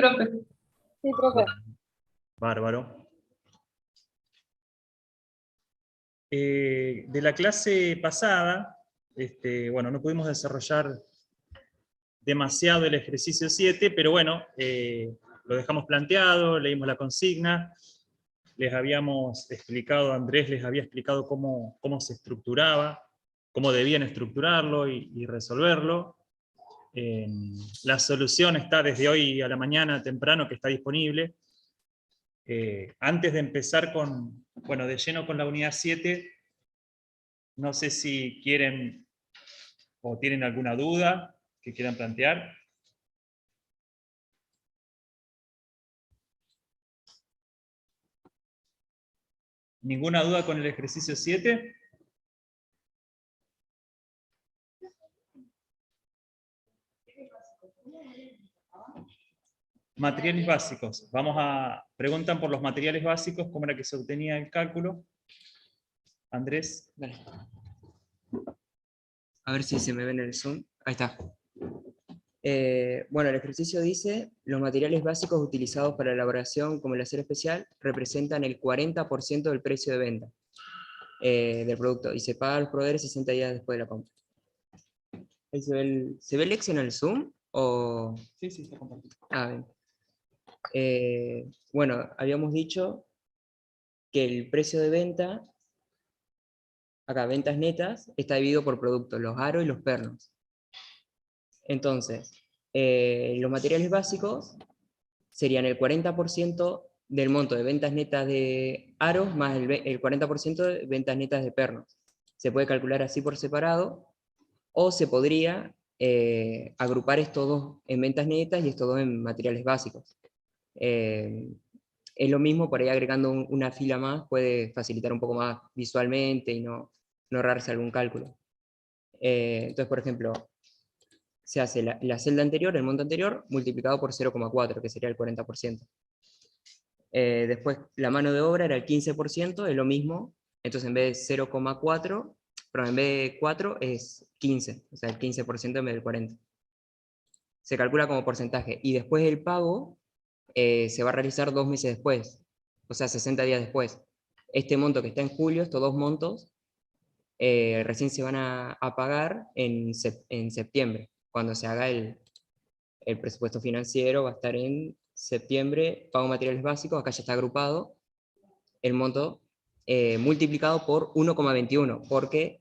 Profe. Sí, profe. Bárbaro. De la clase pasada, bueno, no pudimos desarrollar demasiado el ejercicio 7, pero bueno, lo dejamos planteado, leímos la consigna, les habíamos explicado, Andrés les había explicado cómo se estructuraba, cómo debían estructurarlo y resolverlo. La solución está desde hoy a la mañana temprano, que está disponible. Antes de empezar de lleno con la unidad 7, no sé si quieren o tienen alguna duda que quieran plantear. ¿Ninguna duda con el ejercicio 7? Materiales básicos. Preguntan por los materiales básicos, cómo era que se obtenía el cálculo. Andrés. Dale. A ver si se me ve en el Zoom. Ahí está. Bueno, el ejercicio dice, los materiales básicos utilizados para la elaboración como el acero especial representan el 40% del precio de venta del producto y se paga a los proveedores 60 días después de la compra. Ahí ¿se ve el Excel en el Zoom? ¿O? Sí, sí, está compartido. Bien. Bueno, habíamos dicho que el precio de venta, acá, ventas netas, está dividido por productos, los aros y los pernos. Entonces, los materiales básicos serían el 40% del monto de ventas netas de aros más el 40% de ventas netas de pernos. Se puede calcular así por separado, o se podría agrupar estos dos en ventas netas y estos dos en materiales básicos. Es lo mismo, por ahí agregando una fila más puede facilitar un poco más visualmente y no ahorrarse algún cálculo. Entonces, por ejemplo, se hace la celda anterior, el monto anterior, multiplicado por 0,4, que sería el 40%. Después, la mano de obra era el 15%, es lo mismo, entonces en vez de 0,4, pero en vez de 4 es 15, o sea, el 15% en vez del 40%. Se calcula como porcentaje, y después el pago se va a realizar 2 meses después, o sea, 60 días después. Este monto que está en julio, estos dos montos, recién se van a pagar en septiembre, cuando se haga el presupuesto financiero, va a estar en septiembre, pago materiales básicos, acá ya está agrupado, el monto multiplicado por 1,21, porque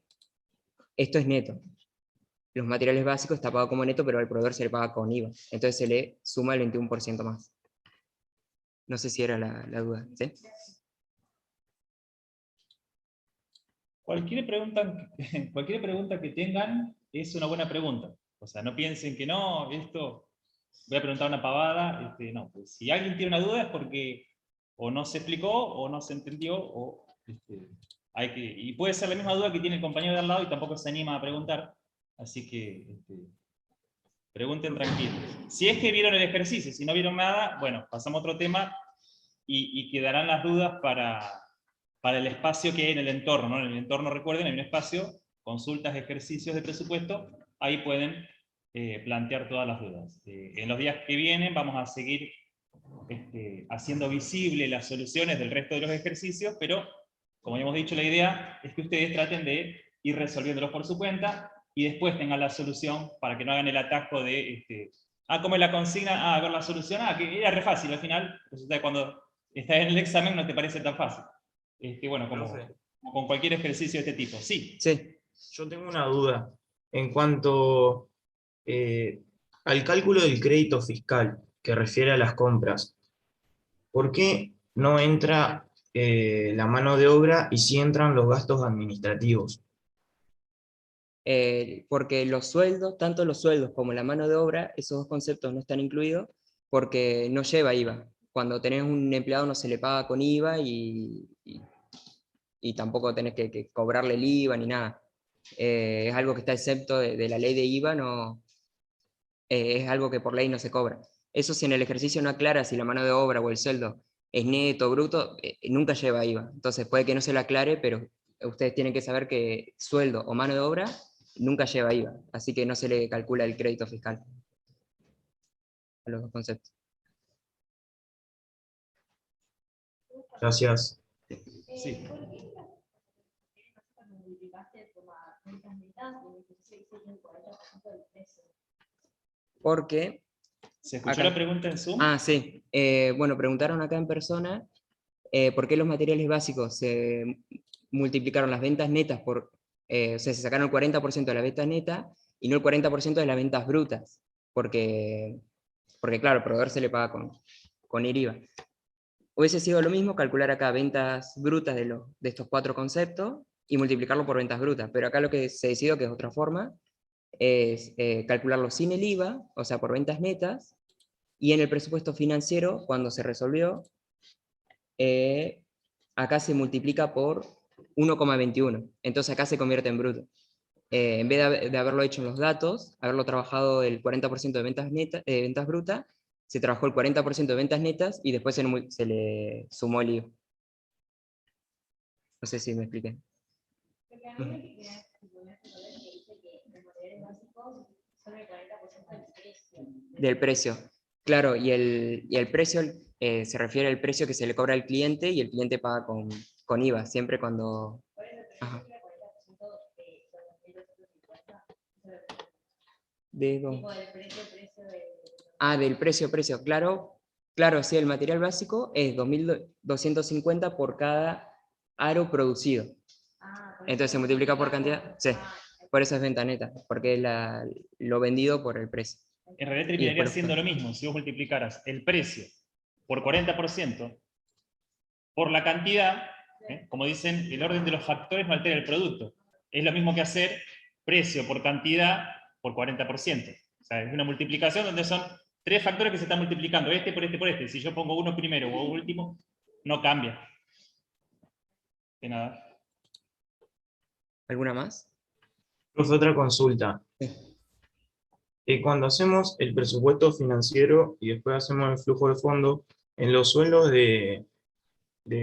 esto es neto. Los materiales básicos está pagado como neto, pero al proveedor se le paga con IVA, entonces se le suma el 21% más. No sé si era la duda, ¿sí? Cualquier pregunta que tengan es una buena pregunta. O sea, no piensen que no, esto, voy a preguntar una pavada. No, pues, si alguien tiene una duda es porque o no se explicó o no se entendió, o y puede ser la misma duda que tiene el compañero de al lado y tampoco se anima a preguntar. Así que pregunten tranquilos. Si es que vieron el ejercicio, si no vieron nada, bueno, pasamos a otro tema y quedarán las dudas para el espacio que hay en el entorno, ¿no? En el entorno, recuerden, hay un espacio, consultas, ejercicios de presupuesto, ahí pueden plantear todas las dudas. En los días que vienen vamos a seguir haciendo visible las soluciones del resto de los ejercicios, pero, como hemos dicho, la idea es que ustedes traten de ir resolviéndolos por su cuenta, y después tengan la solución para que no hagan el atajo de, ¿cómo es la consigna? A ver la solución, que era re fácil al final, resulta que cuando estás en el examen no te parece tan fácil. Bueno, como con cualquier ejercicio de este tipo. Sí. Sí. Yo tengo una duda en cuanto al cálculo del crédito fiscal que refiere a las compras. ¿Por qué no entra la mano de obra y sí entran los gastos administrativos? Porque los sueldos, tanto los sueldos como la mano de obra, esos dos conceptos no están incluidos porque no lleva IVA. Cuando tenés un empleado no se le paga con IVA y tampoco tenés que cobrarle el IVA ni nada. Es algo que está excepto de la ley de IVA, no, es algo que por ley no se cobra. Eso, si en el ejercicio no aclara si la mano de obra o el sueldo es neto o bruto, nunca lleva IVA. Entonces puede que no se lo aclare, pero ustedes tienen que saber que sueldo o mano de obra nunca lleva IVA, así que no se le calcula el crédito fiscal a los dos conceptos. Gracias. Sí. ¿Por qué cuando multiplicaste por las ventas netas, benefició el 40% del precio? Porque, ¿Se escuchó acá. la pregunta en Zoom? Sí, bueno, preguntaron acá en persona por qué los materiales básicos se multiplicaron las ventas netas por, o sea, se sacaron el 40% de la venta neta y no el 40% de las ventas brutas, porque claro, el proveedor se le paga con IVA. Hubiese sido lo mismo calcular acá ventas brutas de estos 4 conceptos y multiplicarlo por ventas brutas, pero acá lo que se decidió, que es otra forma, es calcularlo sin el IVA, o sea, por ventas netas, y en el presupuesto financiero, cuando se resolvió, acá se multiplica por 1,21, entonces acá se convierte en bruto. En vez de haberlo hecho en los datos, haberlo trabajado el 40% de ventas brutas, se trabajó el 40% de ventas netas y después se le sumó el IVA. No sé si me expliqué. Porque a mí me queda suponer que dice que los materiales básicos son el 40% del precio. Del precio. Claro, y el precio se refiere al precio que se le cobra al cliente y el cliente paga con IVA, siempre cuando... Por eso, pero Ajá. yo creo que el 40% de los 250, De tipo del precio del precio, claro, sí, el material básico es 2.250 por cada aro producido. Entonces se multiplica por cantidad, sí, por eso es venta neta, porque es lo vendido por el precio. En realidad Y terminaría después- siendo lo mismo si vos multiplicaras el precio por 40% por la cantidad, como dicen, el orden de los factores no altera el producto. Es lo mismo que hacer precio por cantidad por 40%. O sea, es una multiplicación donde son 3 factores que se están multiplicando, este por este por este. Si yo pongo uno primero o último, no cambia. De nada. ¿Alguna más? Profe, otra consulta. Cuando hacemos el presupuesto financiero y después hacemos el flujo de fondo, en los sueldos de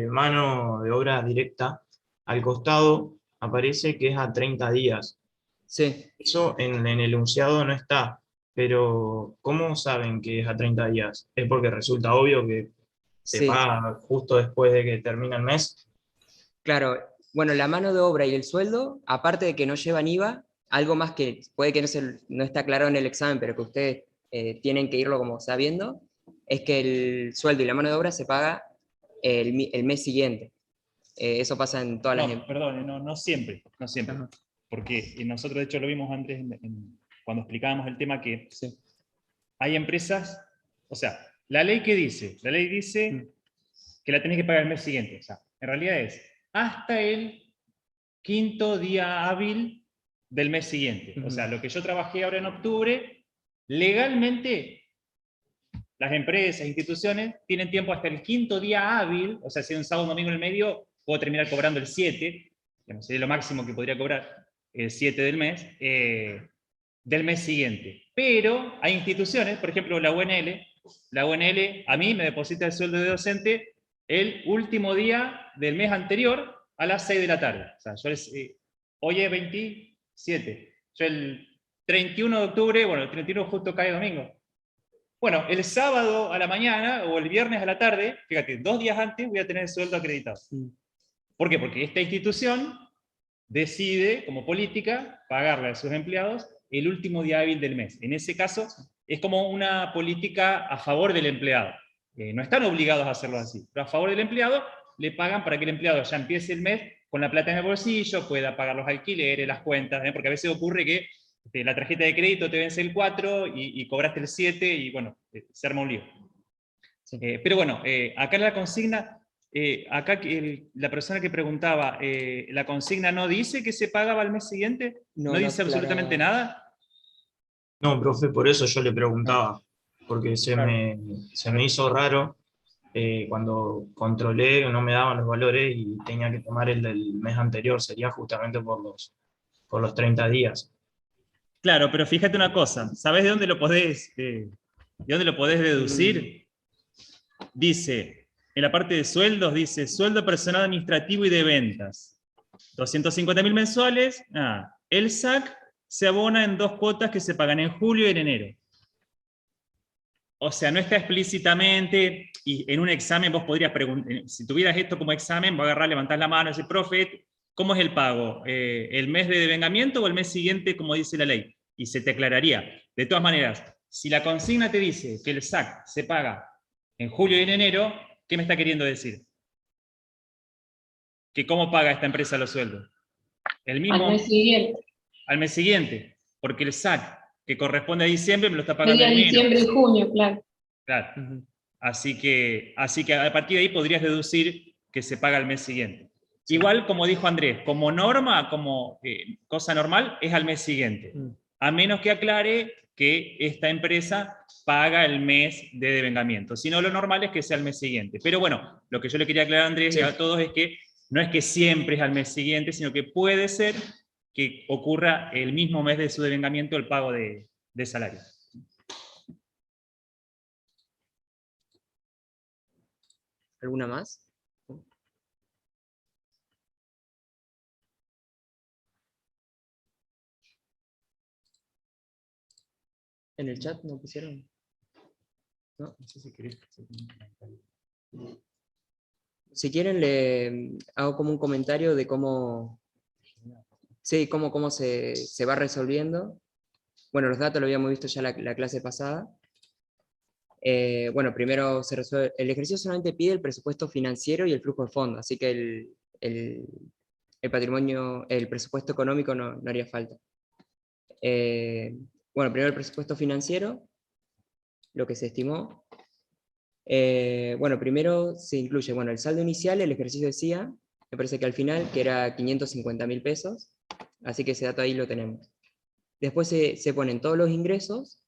mano de obra directa, al costado aparece que es a 30 días. Sí. Eso en el enunciado no está, pero ¿cómo saben que es a 30 días? ¿Es porque resulta obvio que se Sí, paga justo después de que termina el mes? claro. Bueno, la mano de obra y el sueldo, aparte de que no llevan IVA, algo más que puede que no está claro en el examen, pero que ustedes tienen que irlo como sabiendo, es que el sueldo y la mano de obra se paga el mes siguiente. Eso pasa en todas las... No, perdón, no siempre, no siempre. Ajá. Porque nosotros de hecho lo vimos antes cuando explicábamos el tema que Sí. hay empresas, o sea, la ley que dice, la ley dice que la tenés que pagar el mes siguiente. O sea, en realidad es hasta el 5º día hábil del mes siguiente. O sea, lo que yo trabajé ahora en octubre, legalmente las empresas, instituciones, tienen tiempo hasta el 5º día hábil, o sea, si hay un sábado o domingo en el medio, puedo terminar cobrando el 7, que sería lo máximo que podría cobrar, el 7 del mes siguiente. Pero hay instituciones, por ejemplo la UNL a mí me deposita el sueldo de docente el último día del mes anterior a las 6 de la tarde. O sea, hoy es 27. Yo el 31 de octubre, bueno, el 31 justo cae domingo. Bueno, el sábado a la mañana o el viernes a la tarde, fíjate, 2 días antes voy a tener el sueldo acreditado. ¿Por qué? Porque esta institución decide, como política, pagarle a sus empleados el último día hábil del mes. En ese caso, es como una política a favor del empleado. No están obligados a hacerlo así, pero a favor del empleado le pagan para que el empleado ya empiece el mes con la plata en el bolsillo, pueda pagar los alquileres, las cuentas, porque a veces ocurre que la tarjeta de crédito te vence el 4 y cobraste el 7 y bueno, se arma un lío. Sí. Pero bueno, acá en la consigna, acá la persona que preguntaba, ¿la consigna no dice que se pagaba al mes siguiente? ¿No dice absolutamente nada? No, profe, por eso yo le preguntaba, porque se me hizo raro cuando controlé que no me daban los valores y tenía que tomar el del mes anterior, sería justamente por los 30 días. Claro, pero fíjate una cosa, ¿sabés de dónde lo podés deducir? Dice, en la parte de sueldos, dice, sueldo personal administrativo y de ventas. 250.000 mensuales, el SAC se abona en 2 cuotas que se pagan en julio y en enero. O sea, no está explícitamente, y en un examen vos podrías preguntar, si tuvieras esto como examen, vos agarrar, levantás la mano y decís, profe, ¿cómo es el pago? ¿El mes de devengamiento o el mes siguiente, como dice la ley? Y se te aclararía. De todas maneras, si la consigna te dice que el SAC se paga en julio y en enero, ¿qué me está queriendo decir? Que cómo paga esta empresa los sueldos. El mismo Al mes siguiente. al mes siguiente, porque el SAC que corresponde a diciembre me lo está pagando Sería en enero. diciembre y junio, claro. Claro. Ujú. Así que a partir de ahí podrías deducir que se paga el mes siguiente. Igual, como dijo Andrés, como norma, como cosa normal, es al mes siguiente. A menos que aclare que esta empresa paga el mes de devengamiento. Si no, lo normal es que sea el mes siguiente. Pero bueno, lo que yo le quería aclarar a Andrés y a todos es que no es que siempre es al mes siguiente, sino que puede ser que ocurra el mismo mes de su devengamiento el pago de salario. ¿Alguna más? ¿En el chat no pusieron? ¿No? No sé si querés. Si quieren, le hago como un comentario de cómo, sí, cómo se va resolviendo. Bueno, los datos lo habíamos visto ya la clase pasada. Bueno, primero se resuelve, el ejercicio solamente pide el presupuesto financiero y el flujo de fondos, así que el patrimonio, el presupuesto económico no haría falta. Bueno, primero el presupuesto financiero, lo que se estimó. Bueno, primero se incluye, bueno, el saldo inicial, el ejercicio decía, me parece que al final, que era 550.000 pesos, así que ese dato ahí lo tenemos. Después se ponen todos los ingresos,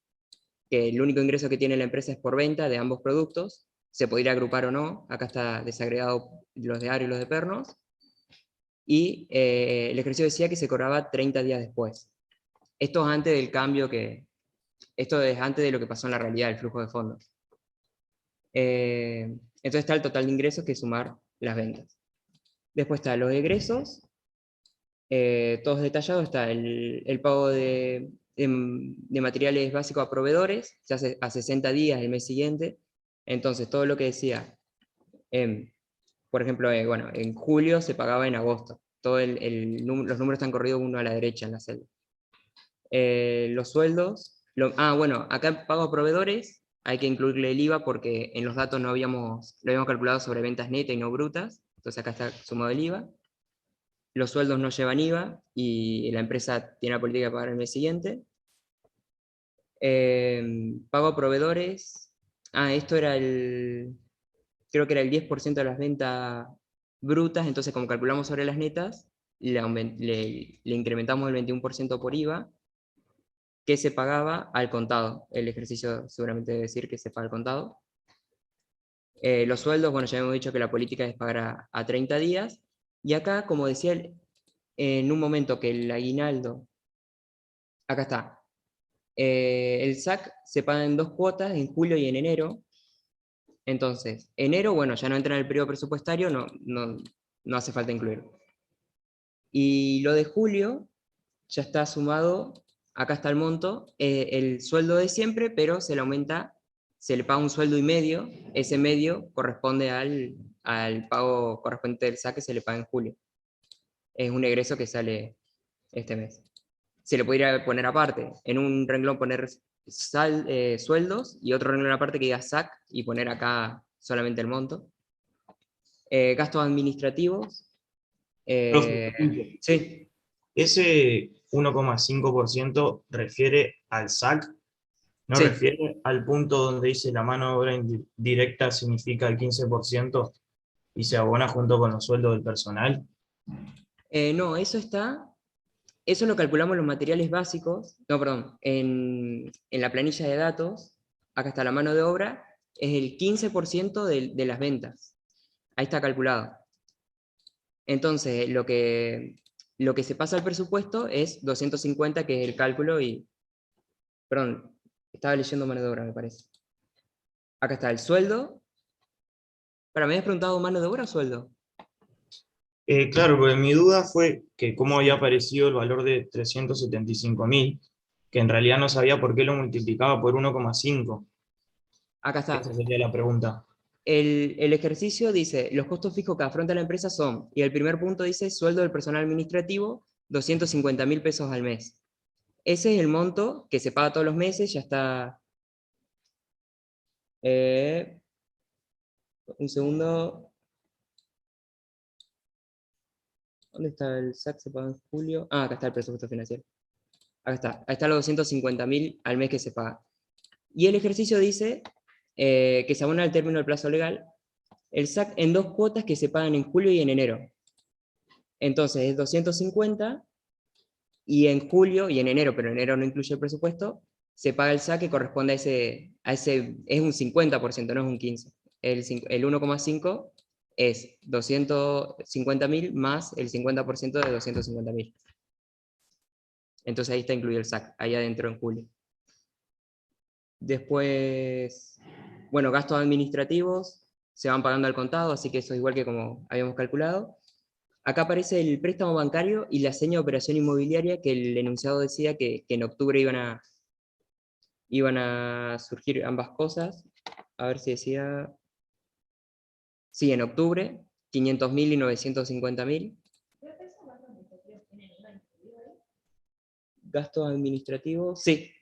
que el único ingreso que tiene la empresa es por venta de ambos productos, se podría agrupar o no, acá está desagregado los de Aro y los de Pernos, y el ejercicio decía que se cobraba 30 días después. Esto es antes del cambio esto es antes de lo que pasó en la realidad, el flujo de fondos. Entonces está el total de ingresos que sumar las ventas. Después está los egresos, todos detallados, está el pago de materiales básicos a proveedores, se hace a 60 días el mes siguiente, entonces todo lo que decía, por ejemplo, bueno, en julio se pagaba en agosto, los números están corridos uno a la derecha en la celda. Los sueldos, bueno, acá en pago a proveedores hay que incluirle el IVA porque en los datos lo habíamos calculado sobre ventas netas y no brutas, entonces acá está sumado el IVA. Los sueldos no llevan IVA y la empresa tiene la política de pagar el mes siguiente. Pago a proveedores, esto era creo que era el 10% de las ventas brutas, entonces como calculamos sobre las netas, le incrementamos el 21% por IVA, que se pagaba al contado. El ejercicio seguramente debe decir que se paga al contado. Los sueldos, bueno, ya hemos dicho que la política es pagar a 30 días, y acá, como decía, en un momento que el aguinaldo, acá está, el SAC se paga en 2 cuotas, en julio y en enero. Entonces, enero, bueno, ya no entra en el periodo presupuestario, no hace falta incluirlo. Y lo de julio ya está sumado, acá está el monto, el sueldo de siempre, pero se le aumenta, se le paga un sueldo y medio, ese medio corresponde al pago correspondiente del SAC que se le paga en julio. Es un egreso que sale este mes. Se le podría poner aparte, en un renglón poner sueldos y otro renglón aparte que diga SAC y poner acá solamente el monto. Gastos administrativos. Sí. Ese 1,5% refiere al SAC, no Sí. refiere al punto donde dice la mano de obra indirecta significa el 15% y se abona junto con los sueldos del personal. No, eso lo calculamos en los materiales básicos, no, perdón, en la planilla de datos, acá está la mano de obra, es el 15% de las ventas. Ahí está calculado. Entonces, lo que se pasa al presupuesto es 250, que es el cálculo, perdón, estaba leyendo mano de obra, me parece. Acá está el sueldo. ¿Me habías preguntado mano de obra o sueldo? Claro, porque mi duda fue que cómo había aparecido el valor de 375.000, que en realidad no sabía por qué lo multiplicaba por 1,5. Acá está. Esa sería la pregunta. El ejercicio dice, los costos fijos que afronta la empresa son, y el primer punto dice, sueldo del personal administrativo, 250.000 pesos al mes. Ese es el monto que se paga todos los meses, ya está... un segundo. ¿Dónde está el SAC? Se paga en julio. Ah, acá está el presupuesto financiero. Acá está. Ahí están los 250.000 al mes que se paga. Y el ejercicio dice que se abona al término del plazo legal el SAC en 2 cuotas que se pagan en julio y en enero. Entonces es 250 y en julio y en enero, pero en enero no incluye el presupuesto, se paga el SAC que corresponde a ese es un 50%, no es un 15%. El 1,5 es 250.000 más el 50% de 250.000. Entonces ahí está incluido el SAC, ahí adentro en julio. Después, bueno, gastos administrativos se van pagando al contado, así que eso es igual que como habíamos calculado. Acá aparece el préstamo bancario y la seña de operación inmobiliaria que el enunciado decía que en octubre iban a surgir ambas cosas. A ver si decía... Sí, en octubre, 500.000 y 950.000. Creo que esos gastos administrativos tienen IVA incluido ahí. Gastos administrativos, sí.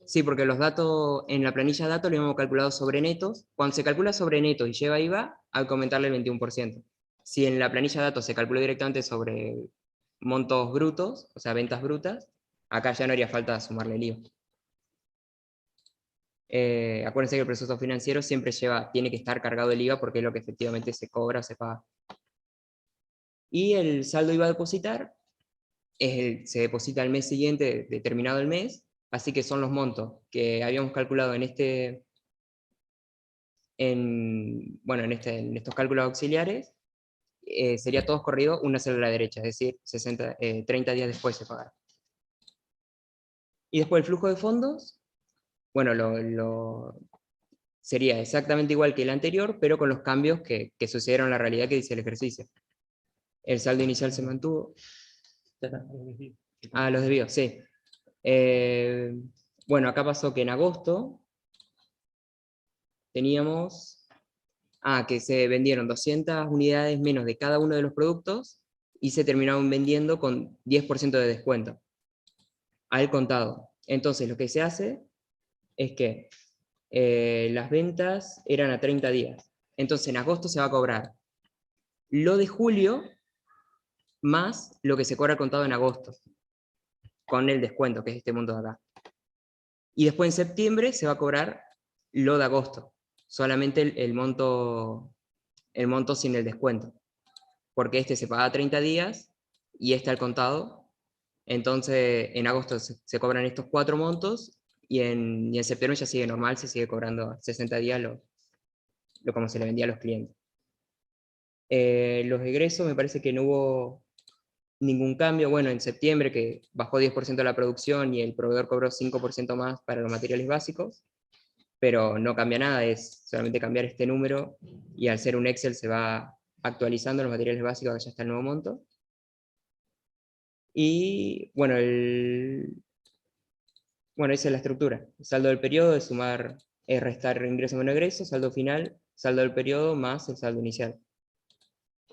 Sí, porque los datos, en la planilla de datos lo hemos calculado sobre netos. Cuando se calcula sobre netos y lleva IVA, hay que aumentarle el 21%. Si en la planilla de datos se calculó directamente sobre montos brutos, o sea, ventas brutas, acá ya no haría falta sumarle el IVA. Acuérdense que el presupuesto financiero siempre tiene que estar cargado el IVA porque es lo que efectivamente se cobra o se paga. Y el saldo IVA a depositar se deposita el mes siguiente, determinado el mes, así que son los montos que habíamos calculado en estos cálculos auxiliares, sería todos corridos una sola a la derecha, es decir, 30 días después se pagará. Y después el flujo de fondos, bueno, sería exactamente igual que el anterior, pero con los cambios que sucedieron en la realidad que dice el ejercicio. El saldo inicial se mantuvo. Ah, los desvíos, sí. Bueno, acá pasó que en agosto teníamos que se vendieron 200 unidades menos de cada uno de los productos y se terminaron vendiendo con 10% de descuento al contado. Entonces lo que se hace es que las ventas eran a 30 días. Entonces en agosto se va a cobrar lo de julio más lo que se cobra al contado en agosto, con el descuento, que es este monto de acá. Y después en septiembre se va a cobrar lo de agosto, solamente el monto sin el descuento, porque este se paga a 30 días y este al contado. Entonces en agosto se cobran estos 4 montos y en septiembre ya sigue normal, se sigue cobrando a 60 días lo como se le vendía a los clientes. Los egresos me parece que no hubo ningún cambio. Bueno, en septiembre que bajó 10% la producción y el proveedor cobró 5% más para los materiales básicos, pero no cambia nada, es solamente cambiar este número y al ser un Excel se va actualizando los materiales básicos, que ya está el nuevo monto. Y bueno, esa es la estructura. El saldo del periodo es restar ingreso menos egreso, saldo final, saldo del periodo más el saldo inicial.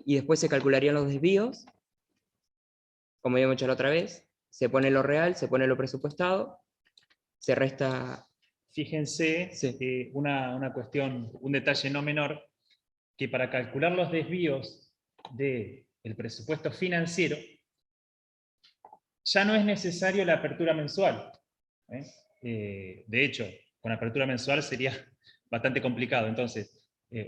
Y después se calcularían los desvíos, como habíamos hecho la otra vez, se pone lo real, se pone lo presupuestado, se resta... Fíjense una cuestión, un detalle no menor, que para calcular los desvíos del presupuesto financiero, ya no es necesario la apertura mensual. De hecho, con apertura mensual sería bastante complicado. Entonces,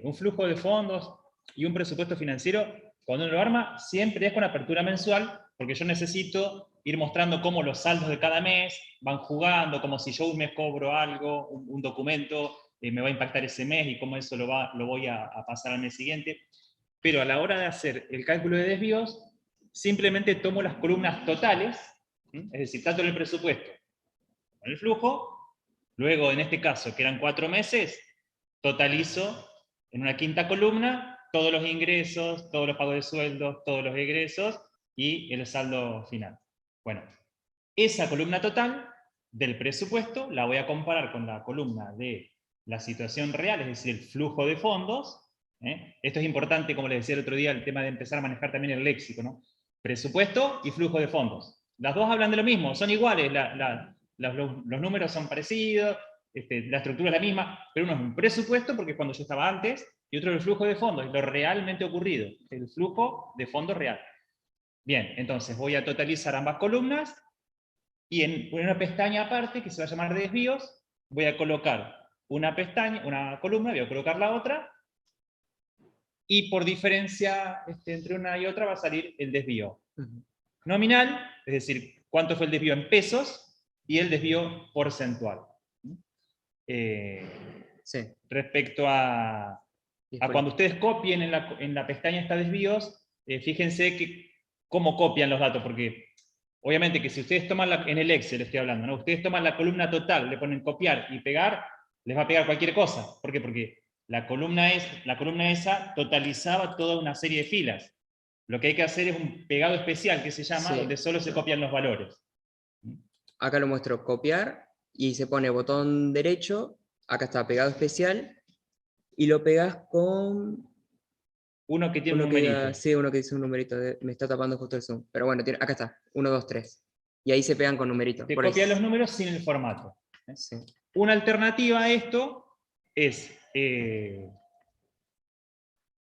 un flujo de fondos y un presupuesto financiero, cuando uno lo arma, siempre es con apertura mensual, porque yo necesito ir mostrando cómo los saldos de cada mes van jugando, como si yo un mes cobro algo, un documento, me va a impactar ese mes y cómo eso lo voy a pasar al mes siguiente. Pero a la hora de hacer el cálculo de desvíos, simplemente tomo las columnas totales, es decir, tanto en el presupuesto como en el flujo, luego en este caso, que eran 4 meses, totalizo en una quinta columna todos los ingresos, todos los pagos de sueldos, todos los egresos y el saldo final. Bueno, esa columna total del presupuesto la voy a comparar con la columna de la situación real, es decir, el flujo de fondos. Esto es importante, como les decía el otro día, el tema de empezar a manejar también el léxico, ¿no? Presupuesto y flujo de fondos. Las dos hablan de lo mismo, son iguales, los números son parecidos, la estructura es la misma, pero uno es un presupuesto, porque es cuando yo estaba antes, y otro es el flujo de fondos, lo realmente ocurrido, el flujo de fondos real. Bien, entonces voy a totalizar ambas columnas, y en una pestaña aparte, que se va a llamar desvíos, voy a colocar una pestaña, una columna, voy a colocar la otra, y por diferencia entre una y otra va a salir el desvío nominal, es decir, cuánto fue el desvío en pesos, y el desvío porcentual. Sí. Respecto a cuando ustedes copien en la pestaña esta desvíos, fíjense que cómo copian los datos, porque obviamente que si ustedes toman en el Excel estoy hablando, ¿no? Ustedes toman la columna total, le ponen copiar y pegar, les va a pegar cualquier cosa. ¿Por qué? Porque la columna esa totalizaba toda una serie de filas. Lo que hay que hacer es un pegado especial que se llama, Sí. donde solo se copian los valores. Acá lo muestro, copiar, y se pone botón derecho, acá está pegado especial, y lo pegas con Uno que tiene un uno que numerito. sí, uno que dice un numerito, me está tapando justo el zoom, pero bueno, acá está, 1, 2, 3, y ahí se pegan con numeritos. Te Por ahí. copia los números sin el formato. Sí. Una alternativa a esto es, en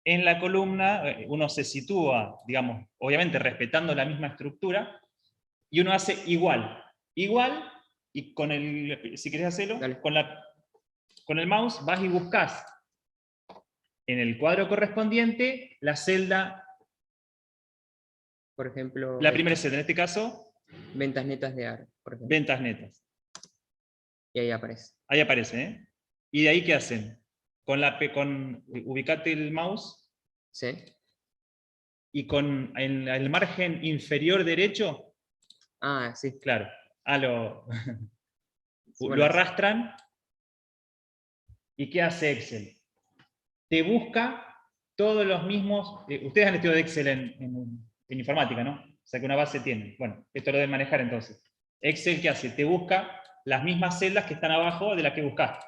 la columna, uno se sitúa, digamos, obviamente respetando la misma estructura, y uno hace igual, y con si querés hacerlo, Dale. con el mouse vas y buscas en el cuadro correspondiente la celda, Por ejemplo, la primera celda, en este caso, ventas netas de AR, por ejemplo, ventas netas. y ahí aparece. Ahí aparece, ¿eh? ¿Y de ahí qué hacen? Ubicate el mouse, Sí. y en el margen inferior derecho, Ah, sí. claro, lo Bueno, arrastran, ¿y qué hace Excel? Te busca todos los mismos, ustedes han estudiado Excel en informática, ¿no? O sea que una base tienen. Bueno, esto lo deben manejar entonces. Excel, ¿qué hace? Te busca las mismas celdas que están abajo de las que buscaste.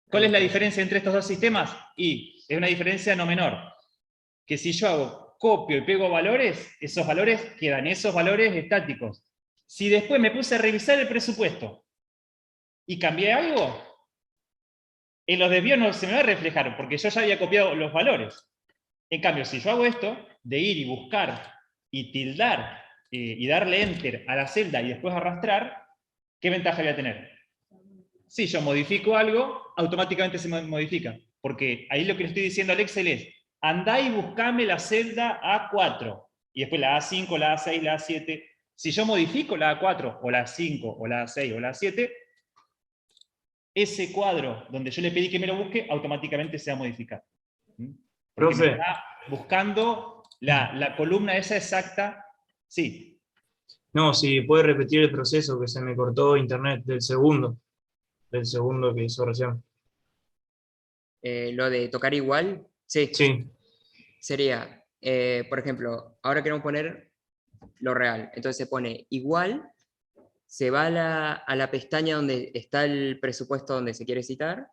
¿Cuál es la diferencia entre estos dos sistemas? Y es una diferencia no menor. Que si yo copio y pego valores, esos valores quedan esos valores estáticos. Si después me puse a revisar el presupuesto y cambié algo, en los desvíos no se me va a reflejar, porque yo ya había copiado los valores. En cambio, si yo hago esto, de ir y buscar y tildar y darle enter a la celda y después arrastrar, ¿qué ventaja voy a tener? Si yo modifico algo, automáticamente se modifica. Porque ahí lo que le estoy diciendo al Excel es, andá y buscame la celda A4, y después la A5, la A6, la A7. Si yo modifico la A4, o la A5, o la A6, o la A7, ese cuadro donde yo le pedí que me lo busque, automáticamente se va a modificar. Porque me está buscando la columna esa exacta. Sí. No, si puede repetir el proceso, que se me cortó internet del segundo que hizo recién. lo de tocar igual, sí. Sí, Sería, por ejemplo, ahora queremos poner lo real. Entonces se pone igual, se va a la pestaña donde está el presupuesto donde se quiere citar.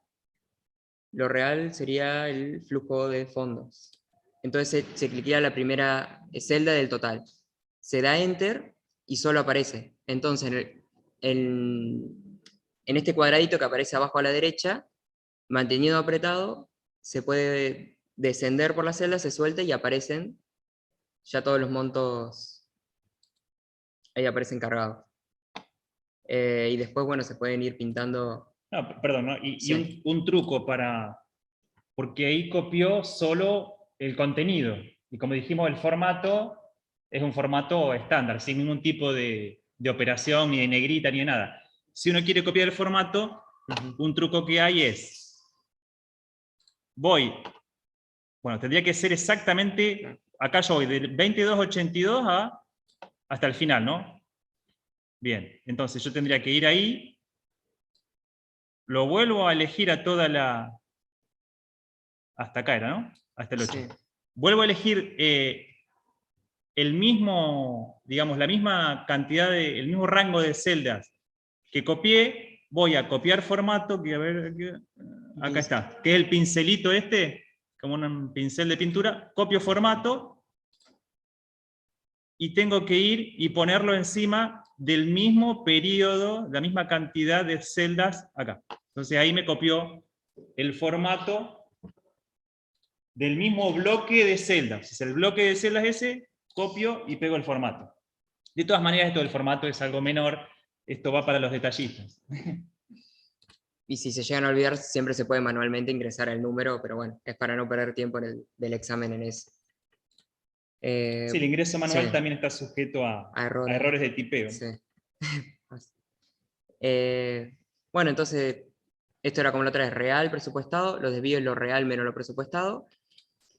Lo real sería el flujo de fondos. Entonces se cliquea la primera celda del total. Se da Enter y solo aparece. Entonces, en este cuadradito que aparece abajo a la derecha, mantenido apretado, se puede descender por la celda, se suelta y aparecen ya todos los montos, ahí aparecen cargados. Y después, bueno, se pueden ir pintando. No, perdón, ¿no? Y Sí. un truco porque ahí copió solo el contenido. Y como dijimos, el formato es un formato estándar, sin ningún tipo de operación, ni de negrita, ni de nada. Si uno quiere copiar el formato, un truco que hay es, tendría que ser exactamente, acá yo voy del 2282 hasta el final, ¿no? Bien, entonces yo tendría que ir ahí, lo vuelvo a elegir a toda hasta acá era, ¿no? Hasta el 8. Sí. Vuelvo a elegir el mismo, digamos, la misma cantidad el mismo rango de celdas que copié, voy a copiar formato, que a ver, acá está, que es el pincelito este, como un pincel de pintura, copio formato, y tengo que ir y ponerlo encima del mismo periodo, la misma cantidad de celdas acá. Entonces ahí me copió el formato del mismo bloque de celdas. Si el bloque de celdas ese, copio y pego el formato. De todas maneras, esto del formato es algo menor, esto va para los detallistas. Y si se llegan a olvidar, siempre se puede manualmente ingresar el número, pero bueno, es para no perder tiempo del examen en eso. Sí, el ingreso manual sí, también está sujeto a a errores. errores de tipeo. Sí. Bueno, entonces, esto era como la otra vez, real presupuestado, los desvíos lo real menos lo presupuestado,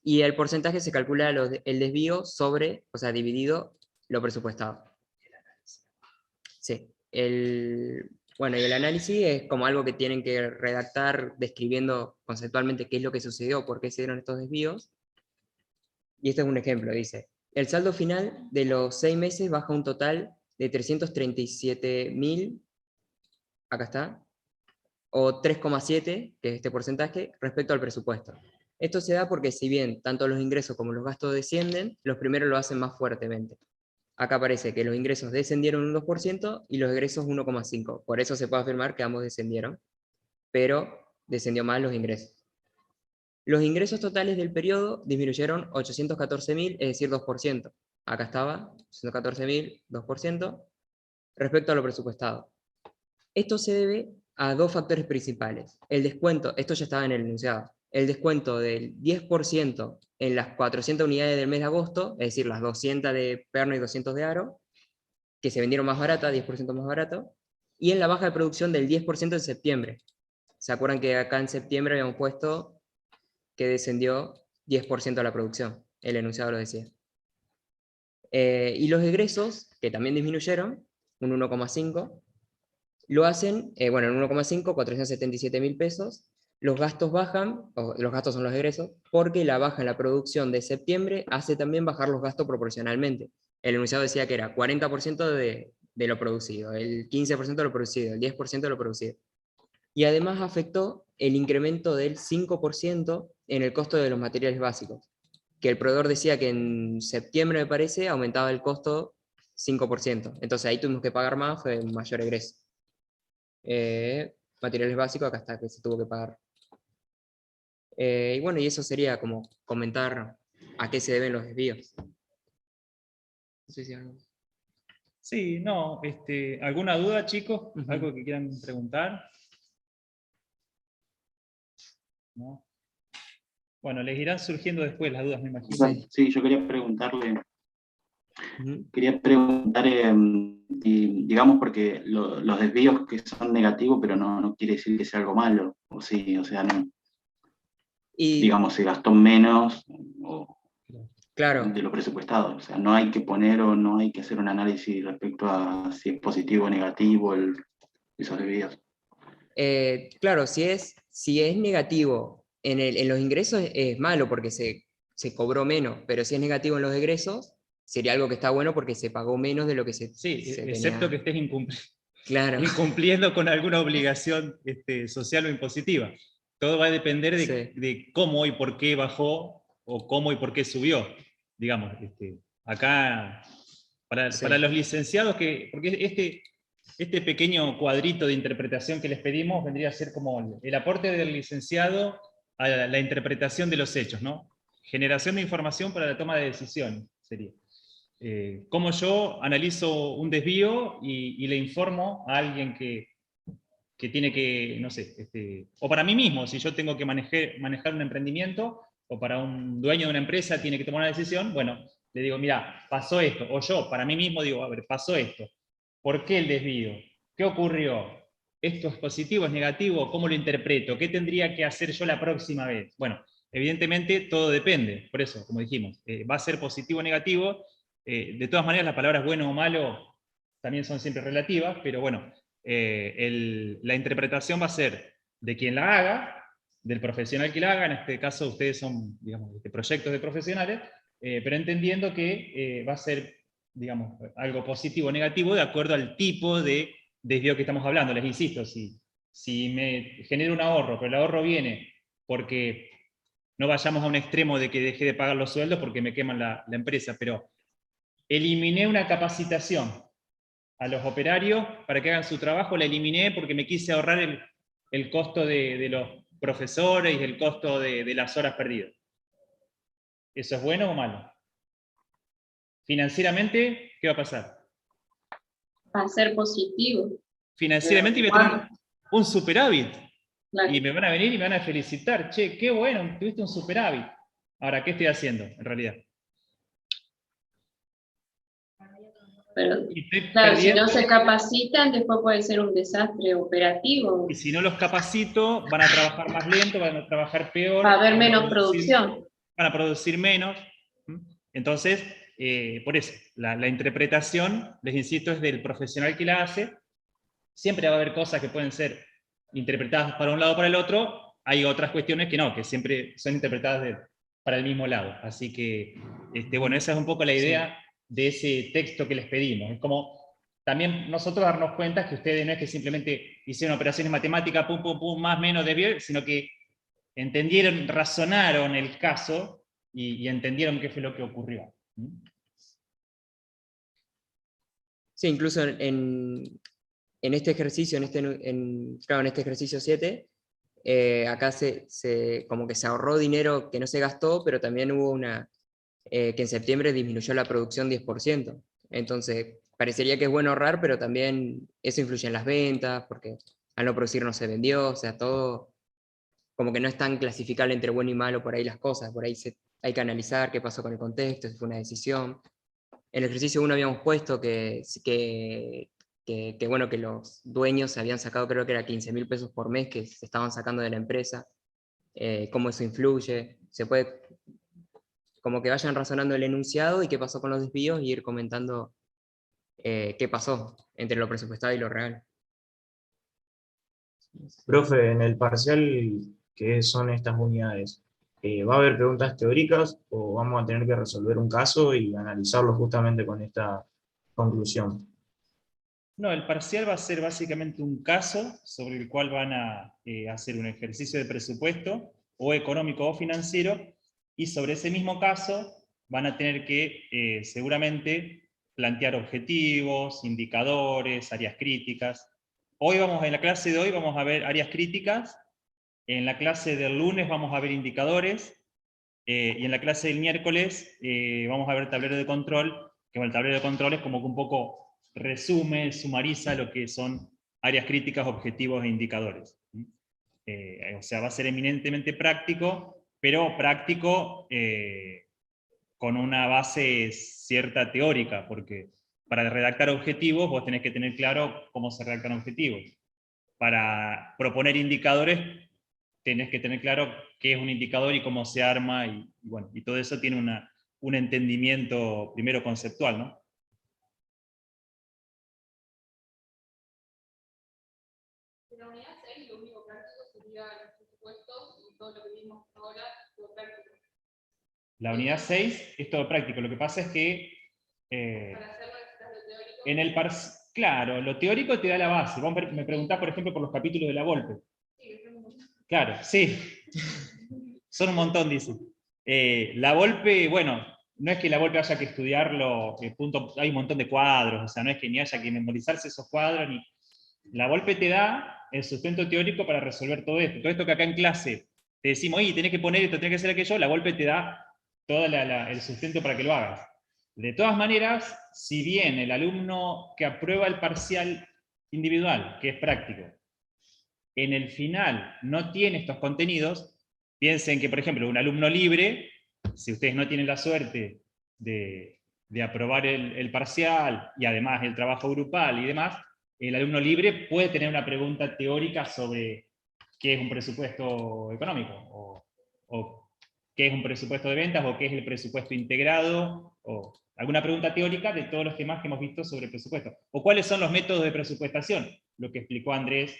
y el porcentaje se calcula el desvío sobre, o sea, dividido lo presupuestado. Sí, bueno, y el análisis es como algo que tienen que redactar describiendo conceptualmente qué es lo que sucedió, por qué se dieron estos desvíos. Y este es un ejemplo, dice, el saldo final de los 6 meses baja un total de 337.000, acá está, o 3,7, que es este porcentaje, respecto al presupuesto. Esto se da porque si bien tanto los ingresos como los gastos descienden, los primeros lo hacen más fuertemente. Acá aparece que los ingresos descendieron un 2% y los egresos 1,5%. Por eso se puede afirmar que ambos descendieron, pero descendió más los ingresos. Los ingresos totales del periodo disminuyeron 814.000, es decir, 2%. Acá estaba, 814.000, 2%, respecto a lo presupuestado. Esto se debe a dos factores principales. El descuento, esto ya estaba en el enunciado, el descuento del 10% en las 400 unidades del mes de agosto, es decir, las 200 de perno y 200 de aro, que se vendieron más baratas, 10% más barato, y en la baja de producción del 10% en septiembre. ¿Se acuerdan que acá en septiembre habíamos puesto que descendió 10% la producción? El enunciado lo decía. Y los egresos, que también disminuyeron, un 1,5%, lo hacen, bueno, en 1,5, 477.000 pesos. Los gastos bajan, los gastos son los egresos, porque la baja en la producción de septiembre hace también bajar los gastos proporcionalmente. El enunciado decía que era 40% de lo producido, el 15% de lo producido, el 10% de lo producido. Y además afectó el incremento del 5% en el costo de los materiales básicos, que el proveedor decía que en septiembre, me parece, aumentaba el costo 5%. Entonces ahí tuvimos que pagar más, fue un mayor egreso. Materiales básicos, acá está, que se tuvo que pagar. Y bueno, y eso sería como comentar a qué se deben los desvíos. No sé si algo. Sí, no, ¿alguna duda, chicos? Ujú. ¿Algo que quieran preguntar? ¿No? Bueno, les irán surgiendo después las dudas, me imagino. Sí. Sí, yo quería preguntarle, Ujú. digamos, porque los desvíos que son negativos, pero no quiere decir que sea algo malo, o sí, o sea, no, Y digamos, se gastó menos o claro, de lo presupuestado, o sea, no hay que poner o no hay que hacer un análisis respecto a si es positivo o negativo esos desvíos. claro, si es negativo en los ingresos es malo porque se cobró menos, pero si es negativo en los egresos, sería algo que está bueno porque se pagó menos de lo que se Excepto que tenía. estés Claro. incumpliendo con alguna obligación social o impositiva. Todo va a depender de cómo y por qué bajó o cómo y por qué subió. Digamos, acá, para los licenciados, porque este pequeño cuadrito de interpretación que les pedimos vendría a ser como el aporte del licenciado a la interpretación de los hechos, ¿no? Generación de información para la toma de decisiones, sería. Cómo yo analizo un desvío y le informo a alguien que tiene que, no sé, o para mí mismo, si yo tengo que manejar un emprendimiento, o para un dueño de una empresa tiene que tomar una decisión, bueno, le digo, mira, pasó esto, o yo para mí mismo digo, a ver, pasó esto, ¿por qué el desvío? ¿Qué ocurrió? ¿Esto es positivo, es negativo? ¿Cómo lo interpreto? ¿Qué tendría que hacer yo la próxima vez? Bueno, evidentemente todo depende, por eso, como dijimos, va a ser positivo o negativo. De todas maneras, las palabras bueno o malo también son siempre relativas, pero bueno, la interpretación va a ser de quien la haga, del profesional que la haga, en este caso ustedes son, digamos, proyectos de profesionales, pero entendiendo que va a ser, digamos, algo positivo o negativo de acuerdo al tipo de desvío que estamos hablando. Les insisto, si me genero un ahorro, pero el ahorro viene porque no vayamos a un extremo de que deje de pagar los sueldos porque me queman la empresa, pero eliminé una capacitación a los operarios para que hagan su trabajo, la eliminé porque me quise ahorrar el costo de los profesores y el costo de las horas perdidas. ¿Eso es bueno o malo? Financieramente, ¿qué va a pasar? Va a ser positivo. Financieramente voy a tener un superávit. Claro. Y me van a venir y me van a felicitar. Che, qué bueno, tuviste un superávit. Ahora, ¿qué estoy haciendo en realidad? Pero, Y estoy claro, si perdiendo. no se capacitan, después puede ser un desastre operativo. Y si no los capacito, van a trabajar más lento, van a trabajar peor. Va a haber van menos producir- producción. Van a producir menos. Entonces, por eso, la interpretación, les insisto, es del profesional que la hace. Siempre va a haber cosas que pueden ser interpretadas para un lado o para el otro. Hay otras cuestiones que no, que siempre son interpretadas para el mismo lado. Así que, bueno, esa es un poco la idea de ese texto que les pedimos. Es como también nosotros darnos cuenta que ustedes no es que simplemente hicieron operaciones matemáticas, pum, pum, pum, más, menos, desvió, sino que entendieron, razonaron el caso y entendieron qué fue lo que ocurrió. Sí, incluso en este ejercicio, claro, en este ejercicio 7, acá como que se ahorró dinero que no se gastó, pero también hubo que en septiembre disminuyó la producción 10%. Entonces, parecería que es bueno ahorrar, pero también eso influye en las ventas, porque al no producir no se vendió, o sea, todo como que no es tan clasificable entre bueno y malo por ahí las cosas, por ahí hay que analizar qué pasó con el contexto, si fue una decisión. En el ejercicio 1 habíamos puesto que bueno, que los dueños se habían sacado, creo que era 15.000 pesos por mes que se estaban sacando de la empresa, cómo eso influye, se puede, como que vayan razonando el enunciado y qué pasó con los desvíos y ir comentando qué pasó entre lo presupuestado y lo real. Profe, en el parcial, ¿qué son estas unidades? ¿Va a haber preguntas teóricas o vamos a tener que resolver un caso y analizarlo justamente con esta conclusión? No, el parcial va a ser básicamente un caso sobre el cual van a hacer un ejercicio de presupuesto, o económico o financiero, y sobre ese mismo caso van a tener que seguramente plantear objetivos, indicadores, áreas críticas. En la clase de hoy vamos a ver áreas críticas, en la clase del lunes vamos a ver indicadores, y en la clase del miércoles vamos a ver tablero de control, que el tablero de control es como que un poco resume, sumariza lo que son áreas críticas, objetivos e indicadores. O sea, va a ser eminentemente práctico, pero práctico con una base cierta teórica, porque para redactar objetivos vos tenés que tener claro cómo se redactan objetivos. Para proponer indicadores tenés que tener claro qué es un indicador y cómo se arma, bueno, y todo eso tiene un entendimiento primero conceptual, ¿no? En la unidad 6 lo único práctico sería los presupuestos y todo lo que vimos ahora, lo práctico. La unidad 6 es todo práctico, lo que pasa es que Para hacerlo necesitas lo teórico. en el claro, lo teórico te da la base. Vos me preguntás, por ejemplo, por los capítulos de la Volpe. Sí, Claro, sí. Son un montón, dicen. La Volpe, bueno, no es que la Volpe haya que estudiarlo, hay un montón de cuadros, o sea, no es que ni haya que memorizarse esos cuadros, ni... La Volpe te da el sustento teórico para resolver todo esto. Todo esto que acá en clase te decimos, oye, tenés que poner esto, tenés que hacer aquello, la Volpe te da todo el sustento para que lo hagas. De todas maneras, si bien el alumno que aprueba el parcial individual, que es práctico, en el final no tiene estos contenidos, piensen que, por ejemplo, un alumno libre, si ustedes no tienen la suerte de aprobar el parcial y además el trabajo grupal y demás, el alumno libre puede tener una pregunta teórica sobre qué es un presupuesto económico, o qué es un presupuesto de ventas, o qué es el presupuesto integrado, o alguna pregunta teórica de todos los temas que hemos visto sobre presupuesto. O cuáles son los métodos de presupuestación, lo que explicó Andrés,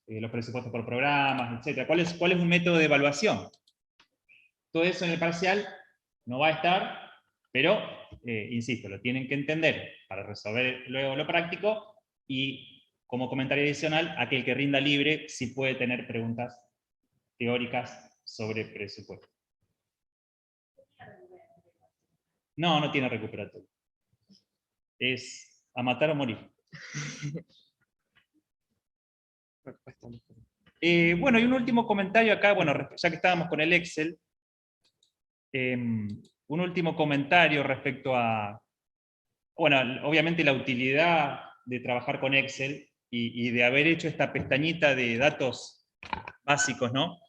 los presupuestos por programas, etc. ¿Cuál es un método de evaluación? Todo eso en el parcial no va a estar, pero, insisto, lo tienen que entender para resolver luego lo práctico, y como comentario adicional, aquel que rinda libre sí puede tener preguntas teóricas sobre presupuesto. No, no tiene recuperatorio. Es a matar o morir. Bueno, y un último comentario acá, bueno, ya que estábamos con el Excel, un último comentario respecto a, bueno, obviamente la utilidad de trabajar con Excel y de haber hecho esta pestañita de datos básicos, ¿no?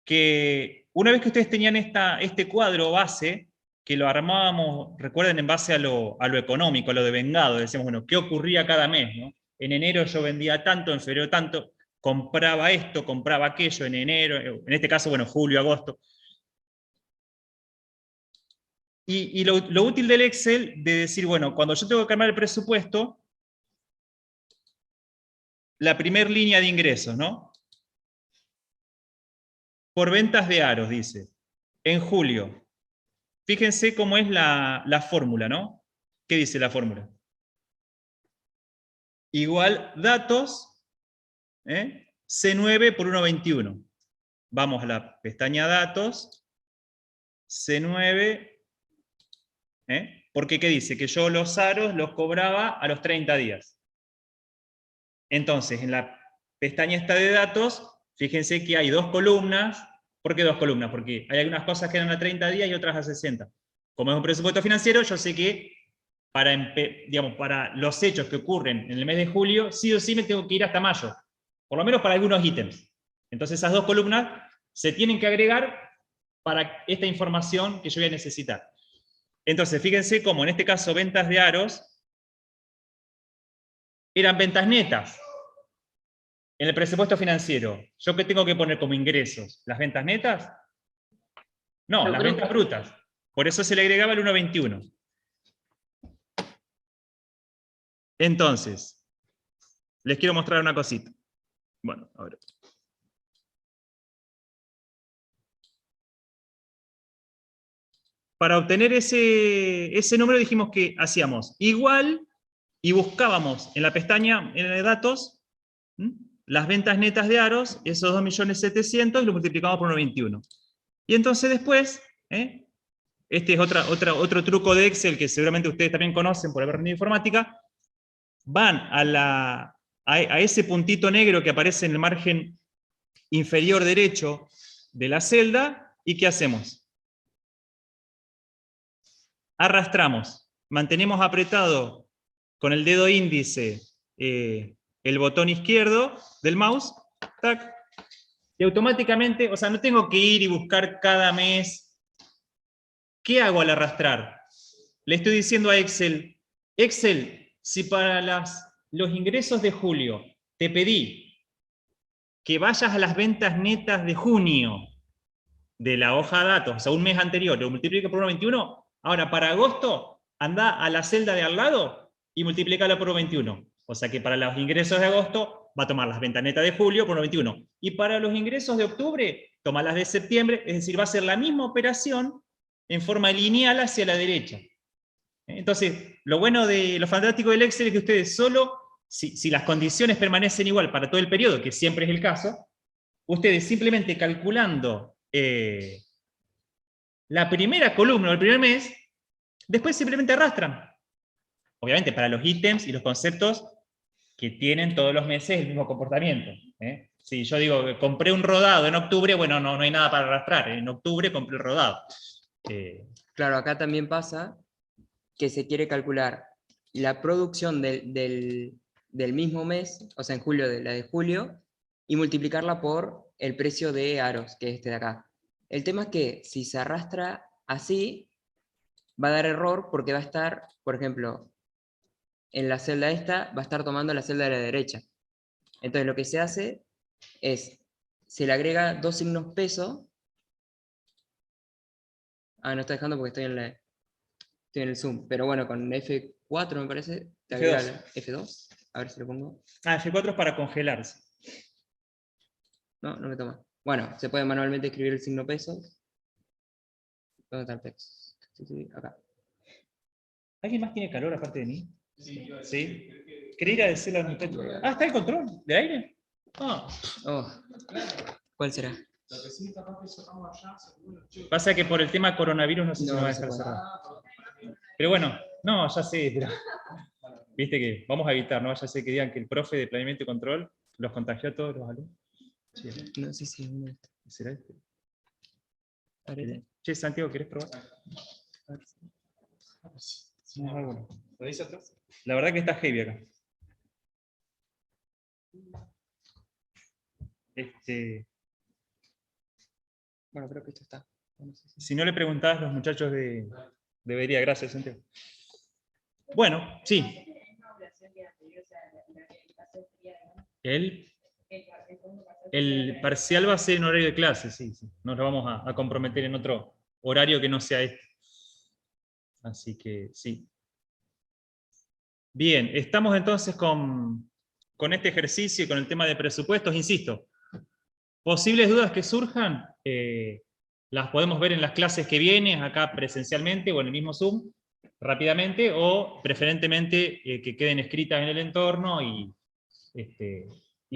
Que una vez que ustedes tenían este cuadro base, que lo armábamos, recuerden, en base a lo económico, a lo devengado, decíamos, bueno, ¿qué ocurría cada mes, ¿no? En enero yo vendía tanto, en febrero tanto, compraba esto, compraba aquello, en enero, en este caso, bueno, julio, agosto. Y lo útil del Excel, de decir, bueno, cuando yo tengo que armar el presupuesto, la primera línea de ingresos, ¿no? Por ventas de aros, dice, en julio. Fíjense cómo es la fórmula, ¿no? ¿Qué dice la fórmula? Igual datos, C9 por 1,21. Vamos a la pestaña datos, C9, porque ¿qué dice? Que yo los aros los cobraba a los 30 días. Entonces, en la pestaña esta de datos, fíjense que hay dos columnas. ¿Por qué dos columnas? Porque hay algunas cosas que eran a 30 días y otras a 60. Como es un presupuesto financiero, yo sé que para los hechos que ocurren en el mes de julio, sí o sí me tengo que ir hasta mayo. Por lo menos para algunos ítems. Entonces esas dos columnas se tienen que agregar para esta información que yo voy a necesitar. Entonces, fíjense cómo en este caso ventas de aros eran ventas netas. En el presupuesto financiero, ¿yo qué tengo que poner como ingresos? ¿Las ventas netas? No, las ventas brutas. Por eso se le agregaba el 1,21. Entonces, les quiero mostrar una cosita. Bueno, a ver. Para obtener ese número dijimos que hacíamos igual y buscábamos en la pestaña de datos las ventas netas de aros, esos 2.700.000, y lo multiplicamos por 1,21. Y entonces después, este es otro truco de Excel que seguramente ustedes también conocen por haber aprendido informática, van a ese puntito negro que aparece en el margen inferior derecho de la celda, ¿y qué hacemos? Arrastramos, mantenemos apretado con el dedo índice el botón izquierdo del mouse, tac, y automáticamente, o sea, no tengo que ir y buscar cada mes. ¿Qué hago al arrastrar? Le estoy diciendo a Excel, Excel, si para los ingresos de julio te pedí que vayas a las ventas netas de junio de la hoja de datos, o sea, un mes anterior, lo multiplica por 1,21, ahora para agosto, anda a la celda de al lado y multiplícalo por 1,21. O sea que para los ingresos de agosto va a tomar las ventas netas de julio por 1,21. Y para los ingresos de octubre, toma las de septiembre, es decir, va a ser la misma operación en forma lineal hacia la derecha. Entonces, lo bueno de lo fantástico del Excel es que ustedes solo, si las condiciones permanecen igual para todo el periodo, que siempre es el caso, ustedes simplemente calculando la primera columna del primer mes, después simplemente arrastran. Obviamente para los ítems y los conceptos que tienen todos los meses el mismo comportamiento. Si yo digo que compré un rodado en octubre, bueno, no hay nada para arrastrar. En octubre compré el rodado. Claro, acá también pasa que se quiere calcular la producción del mismo mes, o sea, en julio, de la de julio, y multiplicarla por el precio de aros, que es este de acá. El tema es que si se arrastra así, va a dar error porque va a estar, por ejemplo, en la celda esta, va a estar tomando la celda de la derecha. Entonces lo que se hace es, se le agrega dos signos peso. Ah, no está dejando porque estoy en el Zoom, pero bueno, con F4 me parece, te agrega F2, a ver si lo pongo. Ah, F4 es para congelarse. No me toma. Bueno, se puede manualmente escribir el signo peso. ¿Dónde está el peso? Acá. ¿Alguien más tiene calor aparte de mí? ¿Sí? ¿Querés ir a decirle a los muchachos? Ah, ¿está el control de aire? Ah. Oh, ¿cuál será? Pasa que por el tema coronavirus no sé si No, nos va a no se dejar puede. cerrar. Pero bueno, no, ya sé, pero viste que vamos a evitar, ¿no? Ya sé que digan que el profe de planeamiento y control los contagió a todos los alumnos. Sí, No sé si es uno de estos. ¿será este? Ahorita. Che, Santiago, ¿querés probar? A ver si nos da alguno. ¿Lo dice atrás? La verdad que está heavy acá. Bueno, creo que esto está. No sé si- Si no le preguntás, los muchachos de debería, gracias, Santiago. Bueno, sí. Una oración que anterior, o sea, la calificación sería, digamos, El parcial va a ser en horario de clase, sí, sí. Nos lo vamos a comprometer en otro horario que no sea este. Así que sí. Bien, estamos entonces con este ejercicio y con el tema de presupuestos, insisto. Posibles dudas que surjan, las podemos ver en las clases que vienen, acá presencialmente o en el mismo Zoom, rápidamente, o preferentemente que queden escritas en el entorno y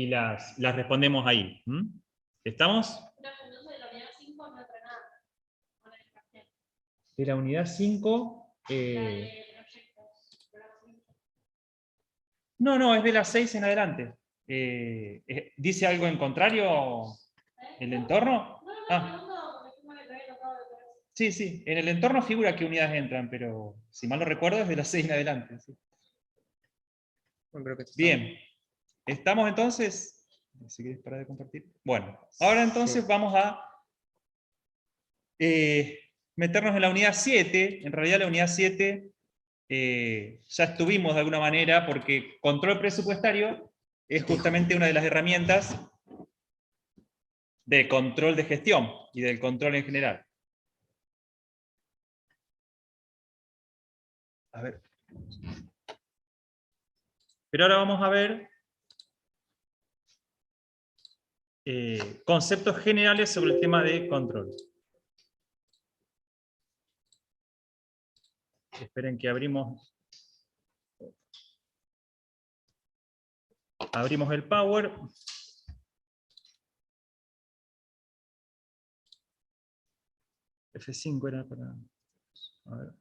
las respondemos ahí. ¿Mm? ¿Estamos? De la unidad 5, no, es de las 6 en adelante. ¿Dice algo en contrario el entorno? Ah. Sí, sí, en el entorno figura qué unidades entran, pero si mal no recuerdo es de las 6 en adelante. ¿Sí? Bueno, creo que esto está. Bien, ¿estamos entonces? Si quieres parar de compartir. Bueno, ahora entonces Sí. vamos a meternos en la unidad 7. En realidad la unidad 7 ya estuvimos de alguna manera, porque control presupuestario es justamente una de las herramientas de control de gestión y del control en general. A ver. Pero ahora vamos a ver conceptos generales sobre el tema de control. Esperen que abrimos el Power. F5 era para... A ver.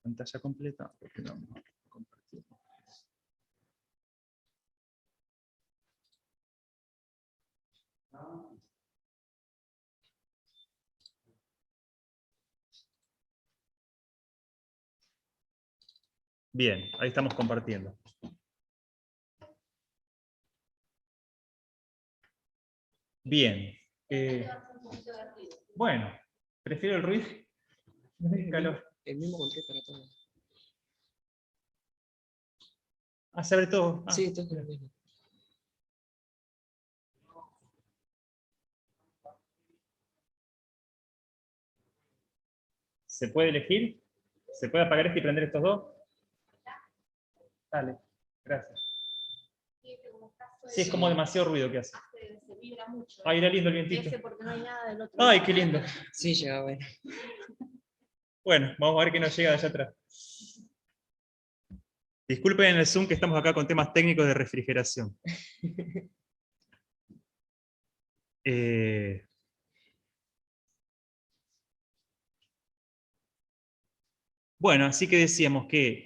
Pantalla completa. No, compartir. Bien, ahí estamos compartiendo. Bien. Bueno, prefiero el ruido. El calor. El mismo control para todos. Ah, se abre todo. Ah. Sí, esto es lo mismo. ¿Se puede elegir? ¿Se puede apagar este y prender estos dos? Dale, gracias. Sí, es como demasiado ruido que hace. se vibra mucho. Ay, era lindo el vientito. Porque no hay nada del otro Ay, lado. qué lindo. Sí, llega, bueno. Bueno, vamos a ver qué nos llega de allá atrás. Disculpen en el Zoom que estamos acá con temas técnicos de refrigeración. Bueno, así que decíamos que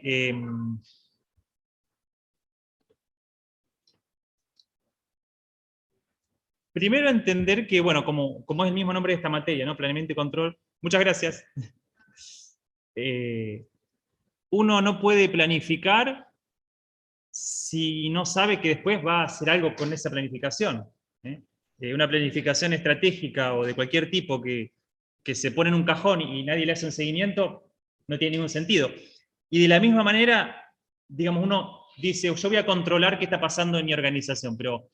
primero entender que, bueno, como es el mismo nombre de esta materia, ¿no? Planeamiento y control. Muchas gracias. Uno no puede planificar si no sabe que después va a hacer algo con esa planificación. Una planificación estratégica o de cualquier tipo que se pone en un cajón y nadie le hace un seguimiento, no tiene ningún sentido. Y de la misma manera, digamos, uno dice, yo voy a controlar qué está pasando en mi organización, pero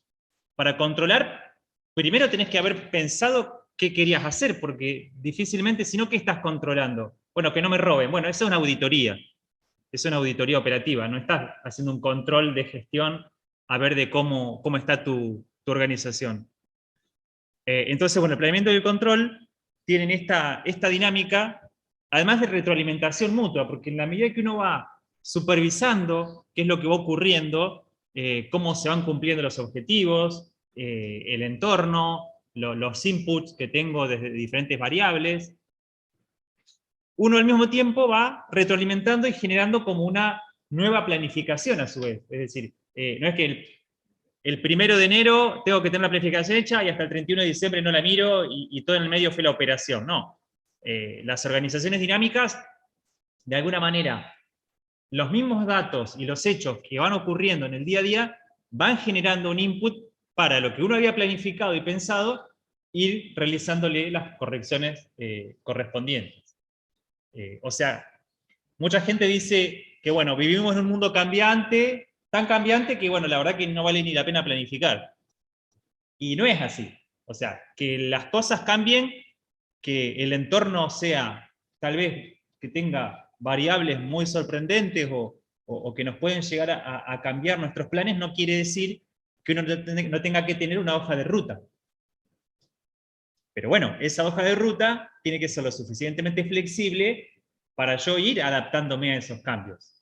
para controlar, primero tenés que haber pensado qué querías hacer, porque difícilmente, si no, ¿qué estás controlando? Bueno, que no me roben. Bueno, esa es una auditoría. Es una auditoría operativa, no estás haciendo un control de gestión a ver de cómo está tu organización. Entonces, bueno, el planeamiento y el control tienen esta dinámica además de retroalimentación mutua, porque en la medida que uno va supervisando qué es lo que va ocurriendo, cómo se van cumpliendo los objetivos, el entorno, los inputs que tengo desde diferentes variables, uno al mismo tiempo va retroalimentando y generando como una nueva planificación a su vez. Es decir, no es que el 1 de enero tengo que tener la planificación hecha y hasta el 31 de diciembre no la miro y todo en el medio fue la operación. No. Las organizaciones dinámicas, de alguna manera, los mismos datos y los hechos que van ocurriendo en el día a día van generando un input para lo que uno había planificado y pensado, ir realizándole las correcciones correspondientes. O sea, mucha gente dice que, bueno, vivimos en un mundo cambiante, tan cambiante que, bueno, la verdad que no vale ni la pena planificar. Y no es así. O sea, que las cosas cambien, que el entorno sea, tal vez, que tenga variables muy sorprendentes o que nos pueden llegar a cambiar nuestros planes, no quiere decir que uno no tenga que tener una hoja de ruta. Pero bueno, esa hoja de ruta tiene que ser lo suficientemente flexible para yo ir adaptándome a esos cambios.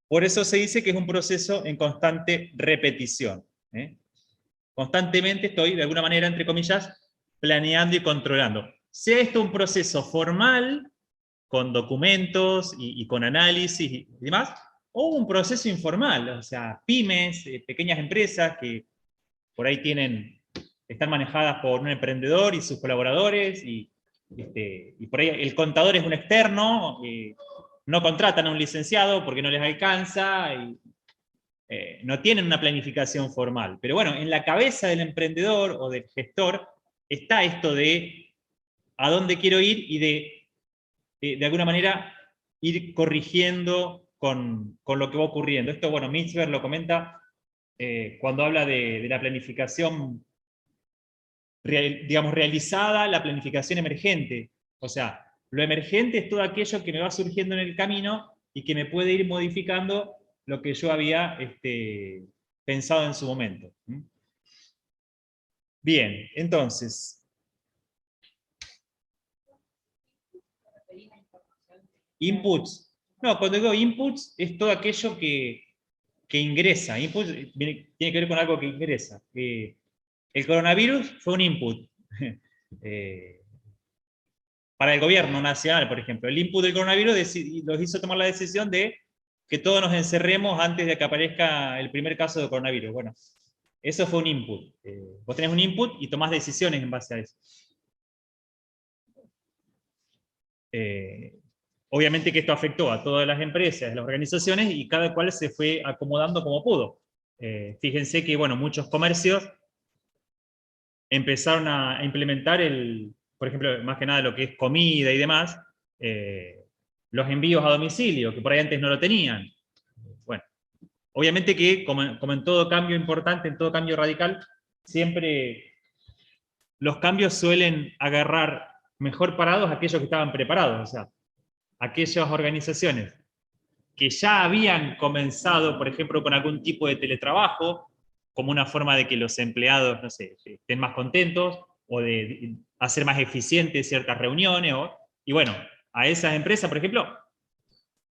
Por eso se dice que es un proceso en constante repetición. Constantemente estoy, de alguna manera, entre comillas, planeando y controlando. Sea esto un proceso formal, con documentos y con análisis y demás, o un proceso informal, o sea, pymes, pequeñas empresas que por ahí están manejadas por un emprendedor y sus colaboradores, y por ahí el contador es un externo, no contratan a un licenciado porque no les alcanza, y no tienen una planificación formal. Pero bueno, en la cabeza del emprendedor o del gestor está esto de a dónde quiero ir y de alguna manera ir corrigiendo con lo que va ocurriendo. Esto, bueno, Mitzberg lo comenta cuando habla de la planificación, digamos, realizada, la planificación emergente. O sea, lo emergente es todo aquello que me va surgiendo en el camino y que me puede ir modificando lo que yo había pensado en su momento. Bien, entonces, inputs. No, cuando digo inputs es todo aquello que ingresa. Inputs tiene que ver con algo que ingresa. El coronavirus fue un input. Para el gobierno nacional, por ejemplo. El input del coronavirus los hizo tomar la decisión de que todos nos encerremos antes de que aparezca el primer caso de coronavirus. Bueno, eso fue un input. Vos tenés un input y tomás decisiones en base a eso. Obviamente que esto afectó a todas las empresas, a las organizaciones, y cada cual se fue acomodando como pudo. Fíjense que, bueno, muchos comercios empezaron a implementar por ejemplo, más que nada lo que es comida y demás, los envíos a domicilio, que por ahí antes no lo tenían. Bueno, obviamente que, como en todo cambio importante, en todo cambio radical, siempre los cambios suelen agarrar mejor parados a aquellos que estaban preparados, o sea, aquellas organizaciones que ya habían comenzado, por ejemplo, con algún tipo de teletrabajo, como una forma de que los empleados, no sé, estén más contentos, o de hacer más eficientes ciertas reuniones, y bueno, a esas empresas, por ejemplo,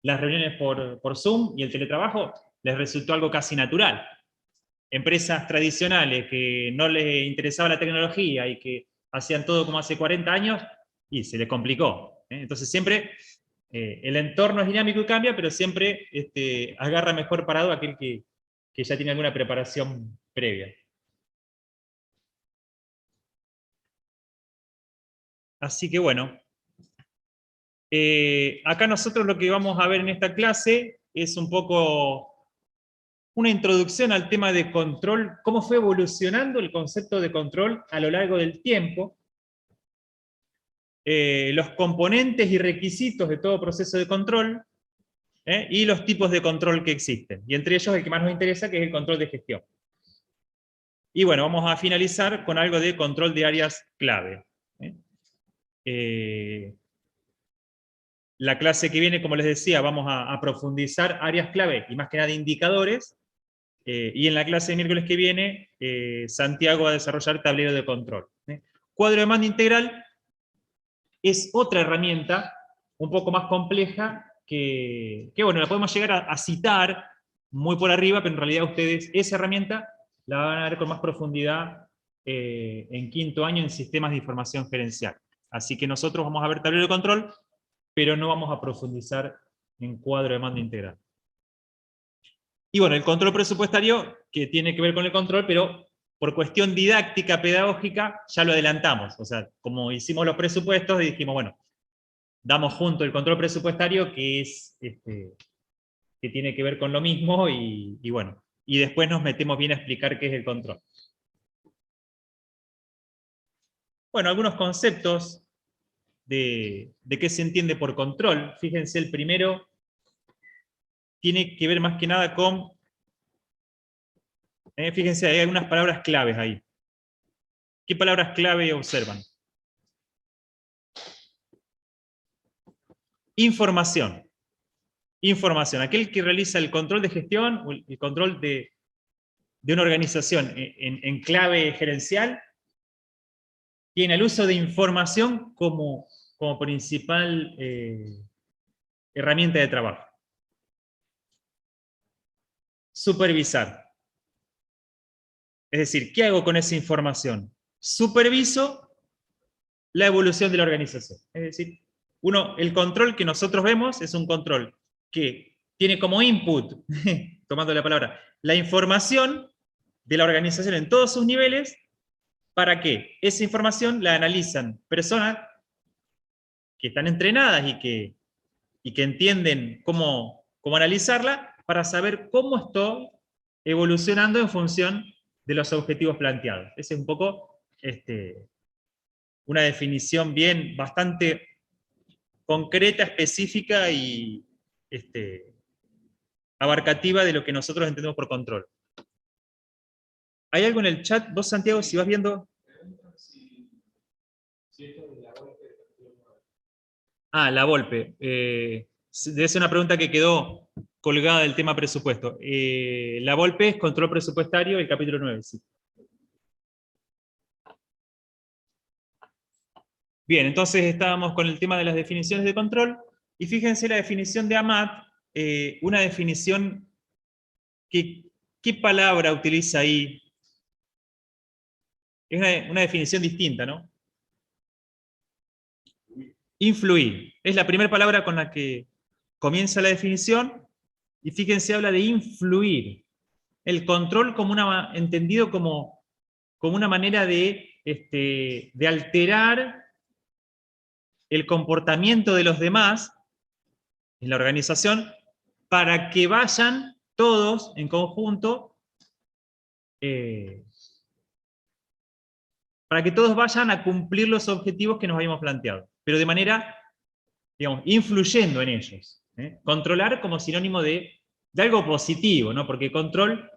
las reuniones por Zoom y el teletrabajo les resultó algo casi natural. Empresas tradicionales que no les interesaba la tecnología y que hacían todo como hace 40 años, y se les complicó. Entonces siempre el entorno es dinámico y cambia, pero siempre agarra mejor parado aquel que ya tiene alguna preparación previa. Así que bueno, acá nosotros lo que vamos a ver en esta clase es un poco una introducción al tema de control, cómo fue evolucionando el concepto de control a lo largo del tiempo, los componentes y requisitos de todo proceso de control, y los tipos de control que existen, y entre ellos el que más nos interesa, que es el control de gestión. Y bueno, vamos a finalizar con algo de control de áreas clave. La clase que viene, como les decía, vamos a profundizar áreas clave, y más que nada indicadores, y en la clase de miércoles que viene, Santiago va a desarrollar tablero de control. Cuadro de mando integral es otra herramienta un poco más compleja que bueno, la podemos llegar a citar muy por arriba, pero en realidad ustedes esa herramienta la van a ver con más profundidad en quinto año en sistemas de información gerencial. Así que nosotros vamos a ver tablero de control, pero no vamos a profundizar en cuadro de mando integral. Y bueno, el control presupuestario, que tiene que ver con el control, pero por cuestión didáctica, pedagógica, ya lo adelantamos. O sea, como hicimos los presupuestos, dijimos, bueno, damos junto el control presupuestario, que es que tiene que ver con lo mismo, y bueno, y después nos metemos bien a explicar qué es el control. Bueno, algunos conceptos de qué se entiende por control. Fíjense, el primero tiene que ver más que nada con, fíjense, hay algunas palabras claves ahí. ¿Qué palabras clave observan? Información. Información. Aquel que realiza el control de gestión, o el control de una organización en clave gerencial, tiene el uso de información como principal herramienta de trabajo. Supervisar. Es decir, ¿qué hago con esa información? Superviso la evolución de la organización. Es decir, el control que nosotros vemos es un control que tiene como input, tomando la palabra, la información de la organización en todos sus niveles, para que esa información la analizan personas que están entrenadas y que entienden cómo analizarla, para saber cómo estoy evolucionando en función de los objetivos planteados. Esa es un poco una definición bastante concreta, específica y abarcativa de lo que nosotros entendemos por control. ¿Hay algo en el chat? Vos, Santiago, si vas viendo... La Volpe. Debe ser una pregunta que quedó colgada del tema presupuesto. La Volpe es control presupuestario, el capítulo 9, sí. Bien, entonces estábamos con el tema de las definiciones de control, y fíjense la definición de Amat, una definición que, ¿qué palabra utiliza ahí? Es una definición distinta, ¿no? Influir. Es la primera palabra con la que comienza la definición, y fíjense, habla de influir. El control entendido como una manera de alterar el comportamiento de los demás en la organización, para que vayan todos en conjunto, para que todos vayan a cumplir los objetivos que nos habíamos planteado, pero de manera, digamos, influyendo en ellos. Controlar como sinónimo de algo positivo, ¿no? Porque control,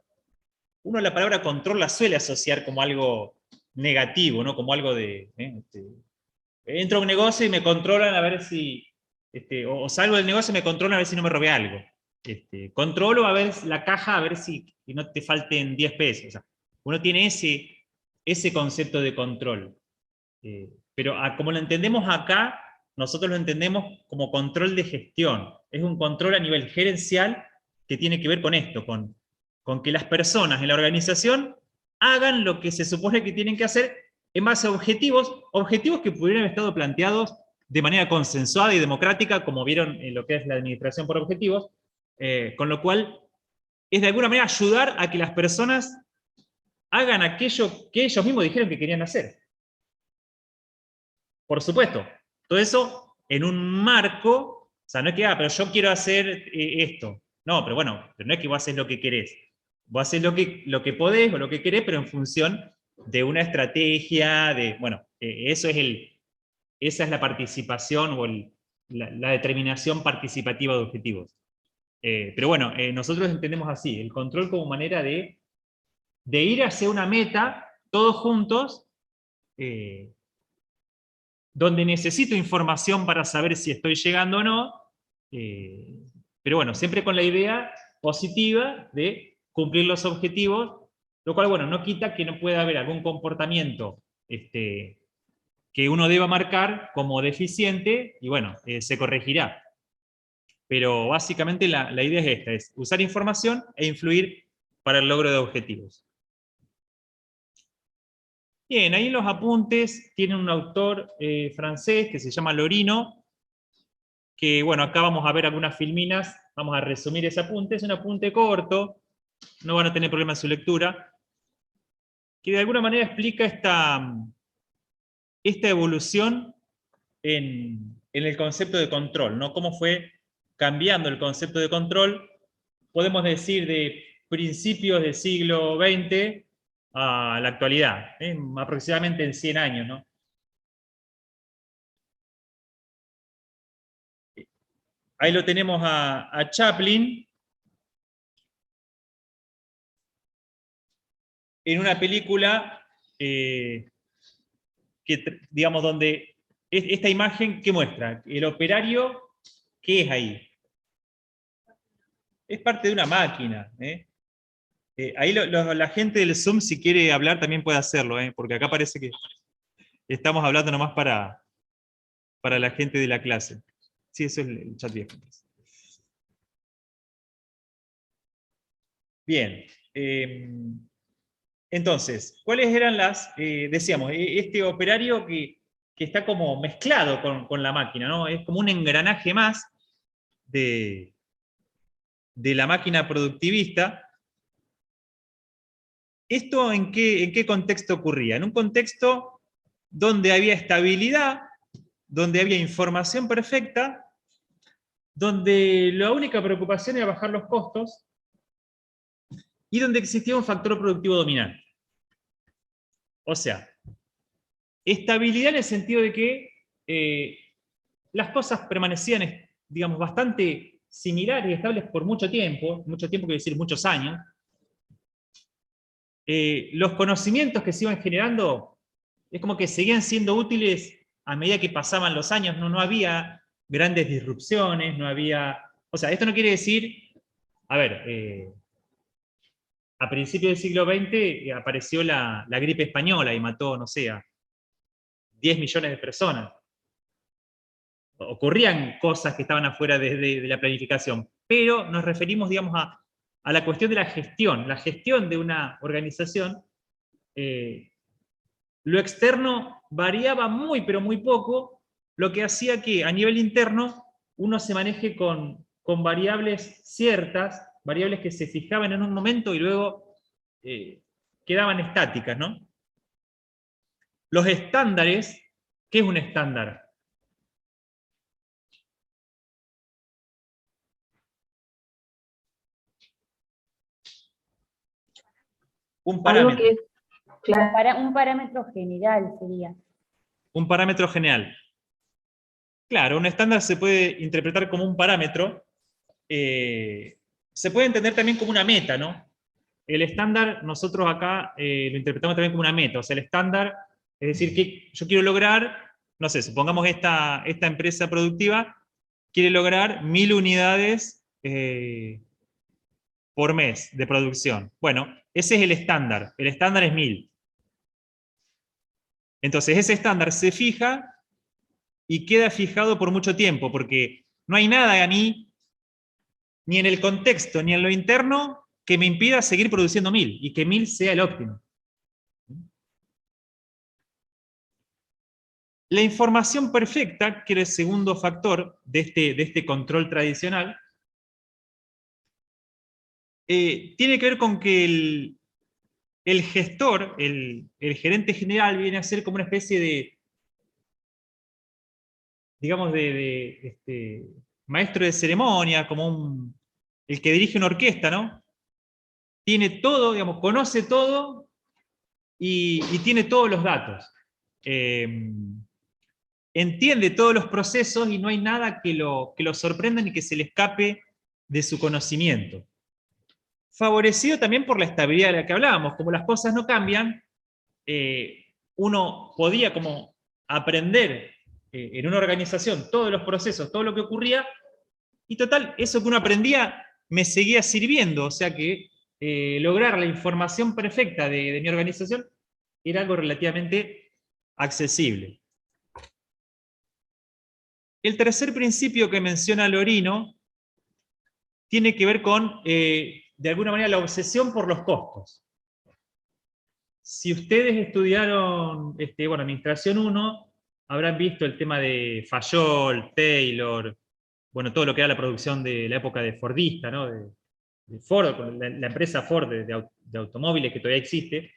uno la palabra control la suele asociar como algo negativo, ¿no? Como algo de... entro a un negocio y me controlan a ver si... o salgo del negocio y me controlan a ver si no me robé algo. Controlo a ver la caja, a ver si no te falten 10 pesos. O sea, uno tiene ese concepto de control. Pero como lo entendemos acá, nosotros lo entendemos como control de gestión. Es un control a nivel gerencial que tiene que ver con esto, con que las personas en la organización hagan lo que se supone que tienen que hacer en base a objetivos que pudieran haber estado planteados de manera consensuada y democrática, como vieron en lo que es la administración por objetivos, con lo cual es de alguna manera ayudar a que las personas hagan aquello que ellos mismos dijeron que querían hacer. Por supuesto, todo eso en un marco, o sea, no es que, pero yo quiero hacer esto. No, pero bueno, pero no es que vos haces lo que querés. Vos haces lo que podés o lo que querés, pero en función de una estrategia, bueno, esa es la participación o la determinación participativa de objetivos. Pero bueno, nosotros entendemos así, el control como manera de ir hacia una meta, todos juntos, donde necesito información para saber si estoy llegando o no, pero bueno, siempre con la idea positiva de cumplir los objetivos, lo cual, bueno, no quita que no pueda haber algún comportamiento que que uno deba marcar como deficiente, y bueno, se corregirá. Pero básicamente la idea es esta, es usar información e influir para el logro de objetivos. Bien, ahí en los apuntes tiene un autor francés que se llama Lorino, que bueno, acá vamos a ver algunas filminas, vamos a resumir ese apunte, es un apunte corto, no van a tener problema en su lectura, que de alguna manera explica esta evolución en el concepto de control, ¿no? Cómo fue cambiando el concepto de control, podemos decir de principios del siglo XX a la actualidad, aproximadamente en 100 años, ¿no? Ahí lo tenemos a Chaplin en una película que, digamos, donde esta imagen, ¿qué muestra? El operario, ¿qué es ahí? Es parte de una máquina. Ahí la gente del Zoom, si quiere hablar, también puede hacerlo, porque acá parece que estamos hablando nomás para la gente de la clase. Sí, eso es el chat viejo. Bien. Entonces, ¿cuáles eran las, decíamos, este operario que está como mezclado con la máquina, ¿no? Es como un engranaje más de la máquina productivista. ¿Esto en qué contexto ocurría? En un contexto donde había estabilidad, donde había información perfecta, donde la única preocupación era bajar los costos, y donde existía un factor productivo dominante. O sea, estabilidad en el sentido de que las cosas permanecían, digamos, bastante similares y estables por mucho tiempo quiere decir muchos años. Los conocimientos que se iban generando es como que seguían siendo útiles a medida que pasaban los años, no había grandes disrupciones, no había... O sea, esto no quiere decir... A ver, a principios del siglo XX apareció la gripe española y mató, no sé, a 10 millones de personas. Ocurrían cosas que estaban afuera de la planificación, pero nos referimos, digamos, a la cuestión de la gestión de una organización. Lo externo variaba muy, pero muy poco, lo que hacía que a nivel interno uno se maneje con variables ciertas, variables que se fijaban en un momento y luego quedaban estáticas, ¿no? Los estándares, ¿qué es un estándar? Un parámetro. Un parámetro general sería. Un parámetro general. Claro, un estándar se puede interpretar como un parámetro. Se puede entender también como una meta, ¿no? El estándar, nosotros acá lo interpretamos también como una meta. O sea, el estándar, es decir, que yo quiero lograr, no sé, supongamos esta empresa productiva quiere lograr 1000 unidades por mes de producción. Bueno, ese es el estándar. El estándar es 1000. Entonces, ese estándar se fija y queda fijado por mucho tiempo, porque no hay nada a mí, ni en el contexto, ni en lo interno, que me impida seguir produciendo 1000, y que 1000 sea el óptimo. La información perfecta, que era el segundo factor de este control tradicional, tiene que ver con que el gestor, el gerente general, viene a ser como una especie de, digamos, de maestro de ceremonia, como el que dirige una orquesta, ¿no? Tiene todo, digamos, conoce todo y tiene todos los datos. Entiende todos los procesos y no hay nada que lo sorprenda ni que se le escape de su conocimiento. Favorecido también por la estabilidad de la que hablábamos, como las cosas no cambian, uno podía como aprender en una organización todos los procesos, todo lo que ocurría, y total, eso que uno aprendía me seguía sirviendo, o sea que lograr la información perfecta de mi organización era algo relativamente accesible. El tercer principio que menciona Lorino tiene que ver con, de alguna manera, la obsesión por los costos. Si ustedes estudiaron bueno, Administración 1, habrán visto el tema de Fayol, Taylor, bueno, todo lo que era la producción de la época de Fordista, ¿no? De Ford, la empresa Ford de automóviles que todavía existe.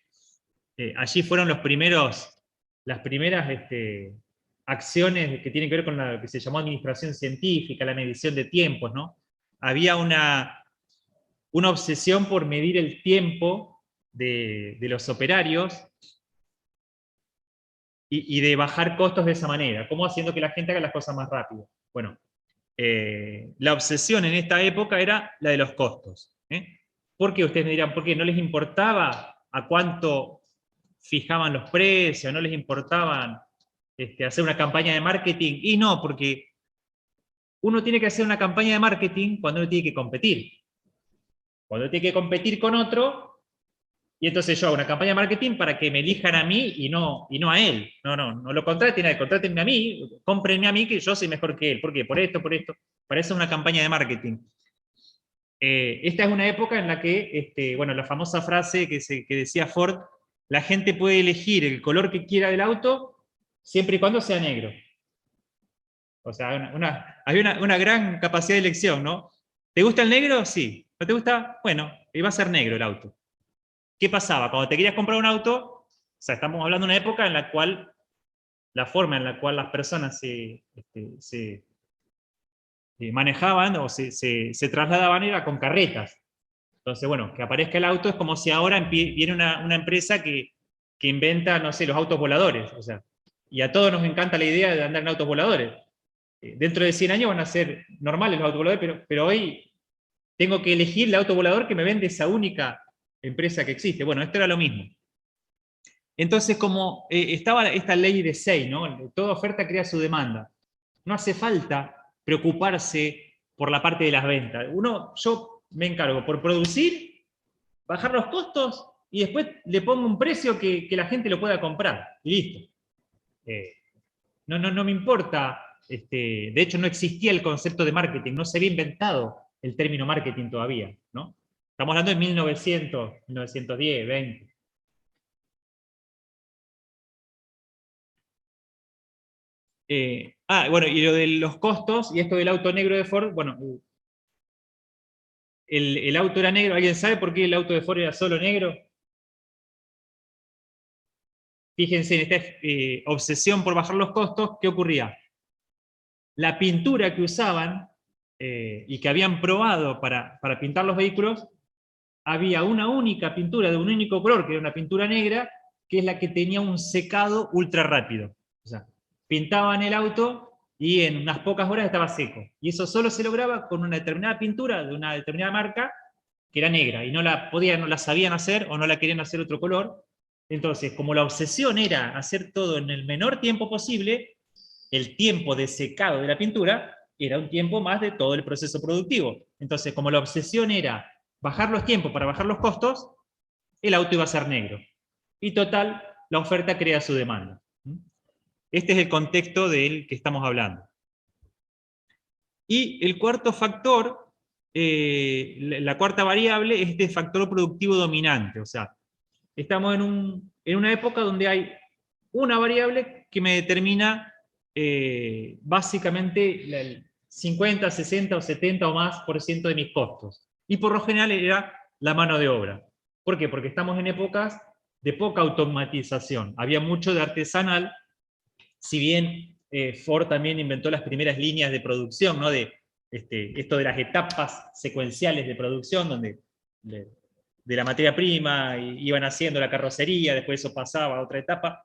Allí fueron las primeras acciones que tienen que ver con lo que se llamó administración científica, la medición de tiempos, ¿no? Había una obsesión por medir el tiempo de los operarios y de bajar costos de esa manera, como haciendo que la gente haga las cosas más rápido. Bueno, la obsesión en esta época era la de los costos. ¿Por qué? Ustedes me dirán, ¿por qué? ¿No les importaba a cuánto fijaban los precios? ¿No les importaba hacer una campaña de marketing? Y no, porque uno tiene que hacer una campaña de marketing cuando uno tiene que competir. Cuando tiene que competir con otro, y entonces yo hago una campaña de marketing para que me elijan a mí y no a él. No lo contraten, contrátenme a mí, cómprenme a mí que yo soy mejor que él. ¿Por qué? Por esto. Para eso es una campaña de marketing. Esta es una época en la que, bueno, la famosa frase que decía Ford, la gente puede elegir el color que quiera del auto siempre y cuando sea negro. O sea, había una gran capacidad de elección, ¿no? ¿Te gusta el negro? Sí. ¿No te gusta? Bueno, va a ser negro el auto. ¿Qué pasaba? Cuando te querías comprar un auto, o sea, estamos hablando de una época en la cual la forma en la cual las personas se manejaban o se trasladaban era con carretas. Entonces, bueno, que aparezca el auto es como si ahora viene una empresa que inventa, no sé, los autos voladores. O sea, y a todos nos encanta la idea de andar en autos voladores. Dentro de 100 años van a ser normales los autos voladores, pero hoy tengo que elegir el auto volador que me vende esa única empresa que existe. Bueno, esto era lo mismo. Entonces, como estaba esta ley de Say, ¿no? Toda oferta crea su demanda. No hace falta preocuparse por la parte de las ventas. Yo me encargo por producir, bajar los costos y después le pongo un precio que la gente lo pueda comprar. Y listo. No me importa. De hecho, no existía el concepto de marketing, no se había inventado el término marketing todavía, ¿no? Estamos hablando de 1900, 1910, 20. Bueno, y lo de los costos, y esto del auto negro de Ford, bueno, el auto era negro. ¿Alguien sabe por qué el auto de Ford era solo negro? Fíjense en esta obsesión por bajar los costos, ¿qué ocurría? La pintura que usaban y que habían probado para pintar los vehículos, había una única pintura de un único color, que era una pintura negra, que es la que tenía un secado ultra rápido. O sea, pintaban el auto y en unas pocas horas estaba seco. Y eso solo se lograba con una determinada pintura de una determinada marca, que era negra, y no la sabían hacer o no la querían hacer otro color. Entonces, como la obsesión era hacer todo en el menor tiempo posible, el tiempo de secado de la pintura era un tiempo más de todo el proceso productivo. Entonces, como la obsesión era bajar los tiempos para bajar los costos, el auto iba a ser negro. Y total, la oferta crea su demanda. Este es el contexto del que estamos hablando. Y el cuarto factor, la cuarta variable, es este factor productivo dominante. O sea, estamos en una época donde hay una variable que me determina básicamente el 50, 60 o 70 o más % de mis costos. Y por lo general era la mano de obra. ¿Por qué? Porque estamos en épocas de poca automatización. Había mucho de artesanal, si bien Ford también inventó las primeras líneas de producción, ¿no? Esto de las etapas secuenciales de producción, donde de la materia prima iban haciendo la carrocería, después eso pasaba a otra etapa.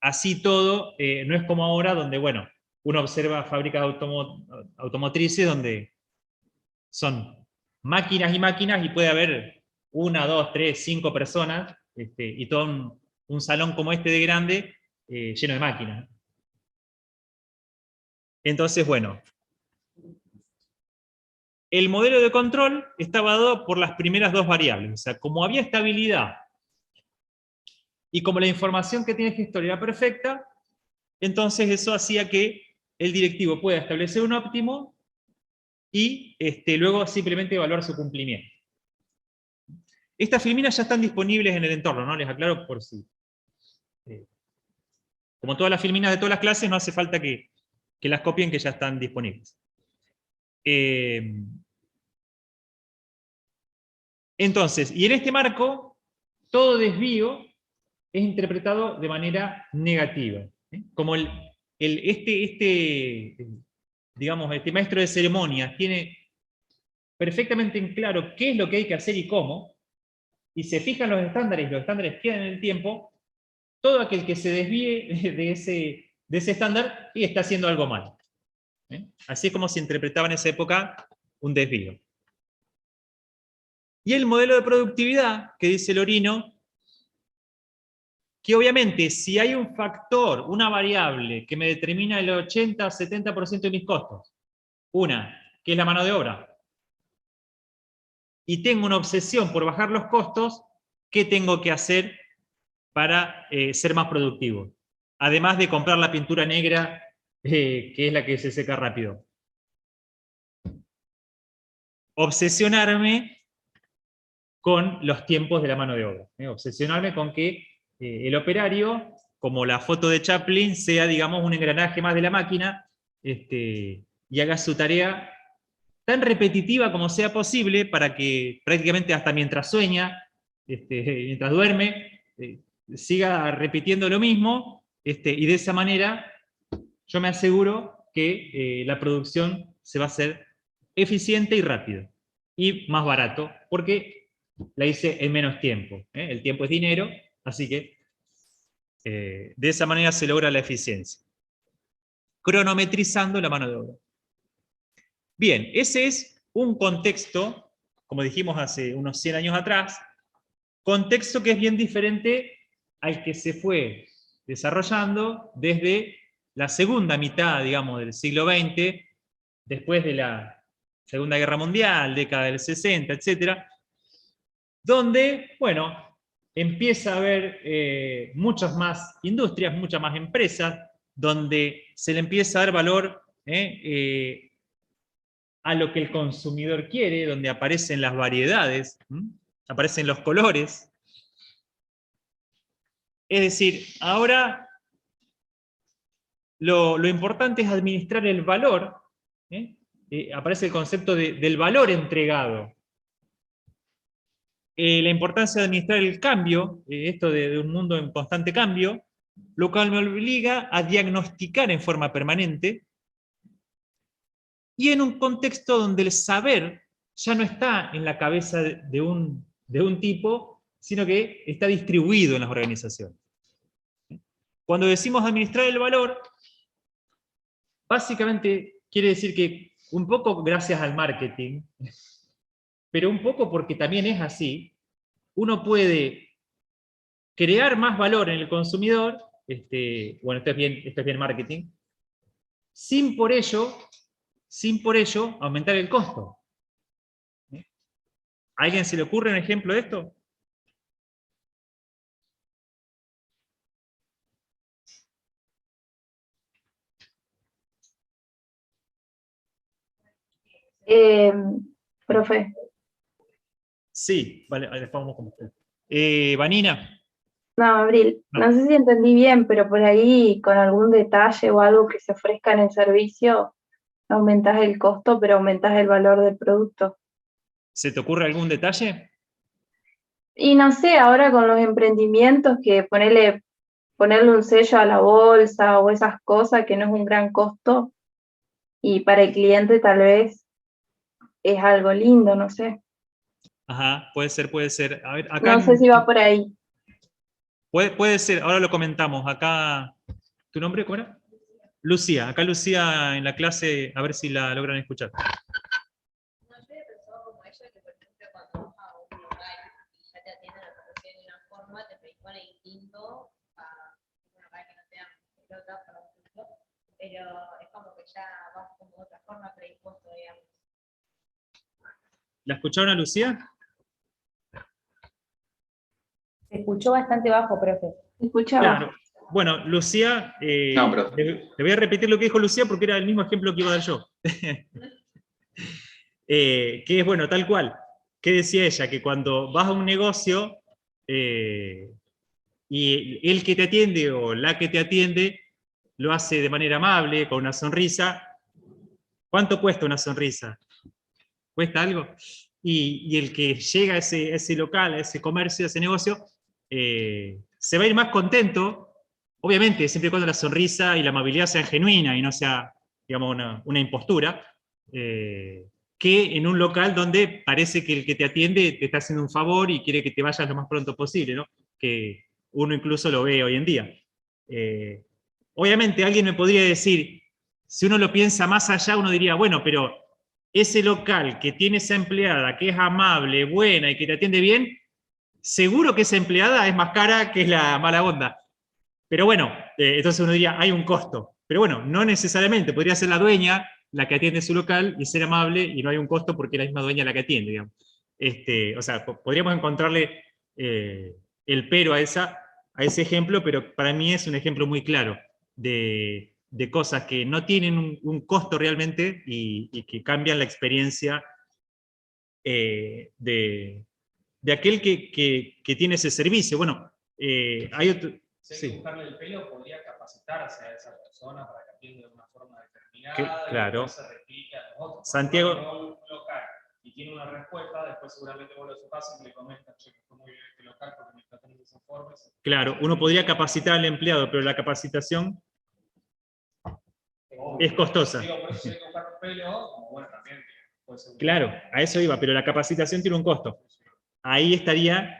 Así todo, no es como ahora, donde, bueno, uno observa fábricas automotrices donde son máquinas y máquinas y puede haber 1, 2, 3, 5 personas, y todo un salón como este de grande, lleno de máquinas. Entonces, bueno, el modelo de control estaba dado por las primeras dos variables. O sea, como había estabilidad y como la información que tiene gestor era perfecta, entonces eso hacía que el directivo pueda establecer un óptimo y luego simplemente evaluar su cumplimiento. Estas filminas ya están disponibles en el entorno, ¿no? Les aclaro por si. Como todas las filminas de todas las clases, no hace falta que las copien, que ya están disponibles. Entonces, y en este marco, todo desvío es interpretado de manera negativa. Como digamos, este maestro de ceremonias tiene perfectamente en claro qué es lo que hay que hacer y cómo, y se fijan los estándares quedan en el tiempo, todo aquel que se desvíe de ese estándar y está haciendo algo mal. Así es como se interpretaba en esa época un desvío. Y el modelo de productividad, que dice Lorino, que obviamente si hay un factor, una variable que me determina el 80 o 70% de mis costos, una, que es la mano de obra, y tengo una obsesión por bajar los costos, ¿qué tengo que hacer para ser más productivo? Además de comprar la pintura negra, que es la que se seca rápido. Obsesionarme con los tiempos de la mano de obra. Obsesionarme con que el operario, como la foto de Chaplin, sea, digamos, un engranaje más de la máquina, y haga su tarea tan repetitiva como sea posible para que prácticamente hasta mientras sueña, mientras duerme, siga repitiendo lo mismo, y de esa manera yo me aseguro que la producción se va a hacer eficiente y rápido, y más barato, porque la hice en menos tiempo. El tiempo es dinero, así que de esa manera se logra la eficiencia, cronometrizando la mano de obra. Bien, ese es un contexto, como dijimos hace unos 100 años atrás, contexto que es bien diferente al que se fue desarrollando desde la segunda mitad, digamos, del siglo XX, después de la Segunda Guerra Mundial, década del 60, etc., donde, bueno, empieza a haber muchas más industrias, muchas más empresas, donde se le empieza a dar valor a lo que el consumidor quiere, donde aparecen las variedades, aparecen los colores. Es decir, ahora lo importante es administrar el valor, aparece el concepto del valor entregado. La importancia de administrar el cambio, esto de un mundo en constante cambio, lo cual me obliga a diagnosticar en forma permanente, y en un contexto donde el saber ya no está en la cabeza de un tipo, sino que está distribuido en las organizaciones. Cuando decimos administrar el valor, básicamente quiere decir que un poco gracias al marketing, pero un poco porque también es así, uno puede crear más valor en el consumidor, bueno, esto es bien marketing, sin por ello aumentar el costo. ¿A alguien se le ocurre un ejemplo de esto? Profe, Sí, vale, después vamos con usted. Vanina. no, Abril, No. no sé si entendí bien, pero por ahí con algún detalle o algo que se ofrezca en el servicio, no aumentás el costo, pero aumentás el valor del producto. ¿Se te ocurre algún detalle? Y no sé, ahora con los emprendimientos que ponerle un sello a la bolsa o esas cosas que no es un gran costo, y para el cliente tal vez es algo lindo, no sé. Ajá, puede ser, puede ser. A ver, acá No sé si va por ahí. puede ser, ahora lo comentamos. Acá, ¿tu nombre cómo era? Lucía. Acá Lucía en la clase, a ver si la logran escuchar. No, yo he pensado como ella que, por ejemplo, cuando vas a un lugar y ya te atienden a la de una forma, te predispone distinto a una lugar que no te dan pelota, por ejemplo, pero es como que ya vas como de otra forma predispuesto, digamos. ¿La escucharon a Lucía? Se escuchó bastante bajo, profe. ¿Escuchaba? Claro. Bueno, Lucía, No, pero- le voy a repetir lo que dijo Lucía porque era el mismo ejemplo que iba a dar yo. Que es, bueno, tal cual. ¿Qué decía ella? Que cuando vas a un negocio y el que te atiende o la que te atiende lo hace de manera amable, con una sonrisa. ¿Cuánto cuesta una sonrisa? ¿Cuesta algo? Y el que llega a ese local, a ese comercio, a ese negocio, se va a ir más contento, obviamente, siempre y cuando la sonrisa y la amabilidad sean genuina y no sea, digamos, una impostura, que en un local donde parece que el que te atiende te está haciendo un favor y quiere que te vayas lo más pronto posible, ¿no? Que uno incluso lo ve hoy en día. Obviamente alguien me podría decir, si uno lo piensa más allá, uno diría, bueno, pero ese local que tiene esa empleada que es amable, buena y que te atiende bien, seguro que esa empleada es más cara que la mala onda. Pero bueno, entonces uno diría, hay un costo. Pero bueno, no necesariamente, podría ser la dueña la que atiende su local y ser amable y no hay un costo porque es la misma dueña la que atiende, digamos. O sea, podríamos encontrarle el pero a ese ejemplo, pero para mí es un ejemplo muy claro de cosas que no tienen un costo realmente y que cambian la experiencia de aquel que tiene ese servicio. Bueno, hay otro... Si hay Sí. que buscarle el pelo, podría capacitarse a esa persona para que atienda de una forma determinada. Claro. Y después se replica en los otros. Santiago... Cuando va a un local y tiene una respuesta, después seguramente vuelve a su casa y le comenta, che, fue muy bien este local porque me está teniendo ese informe. Claro, uno podría capacitar al empleado, pero la capacitación es costosa. Digo, por eso si hay que buscar un pelo, como bueno, también puede ser un... Claro, a eso iba, pero la capacitación tiene un costo. Ahí estaría,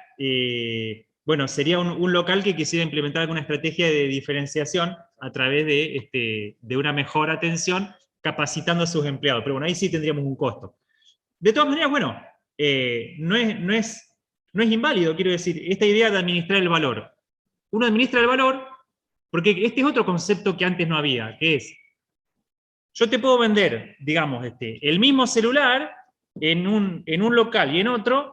bueno, sería un local que quisiera implementar alguna estrategia de diferenciación a través de una mejor atención, capacitando a sus empleados. Pero bueno, ahí sí tendríamos un costo. De todas maneras, bueno, no es inválido, quiero decir, esta idea de administrar el valor. Uno administra el valor porque este es otro concepto que antes no había, que es, yo te puedo vender, digamos, el mismo celular en un local y en otro,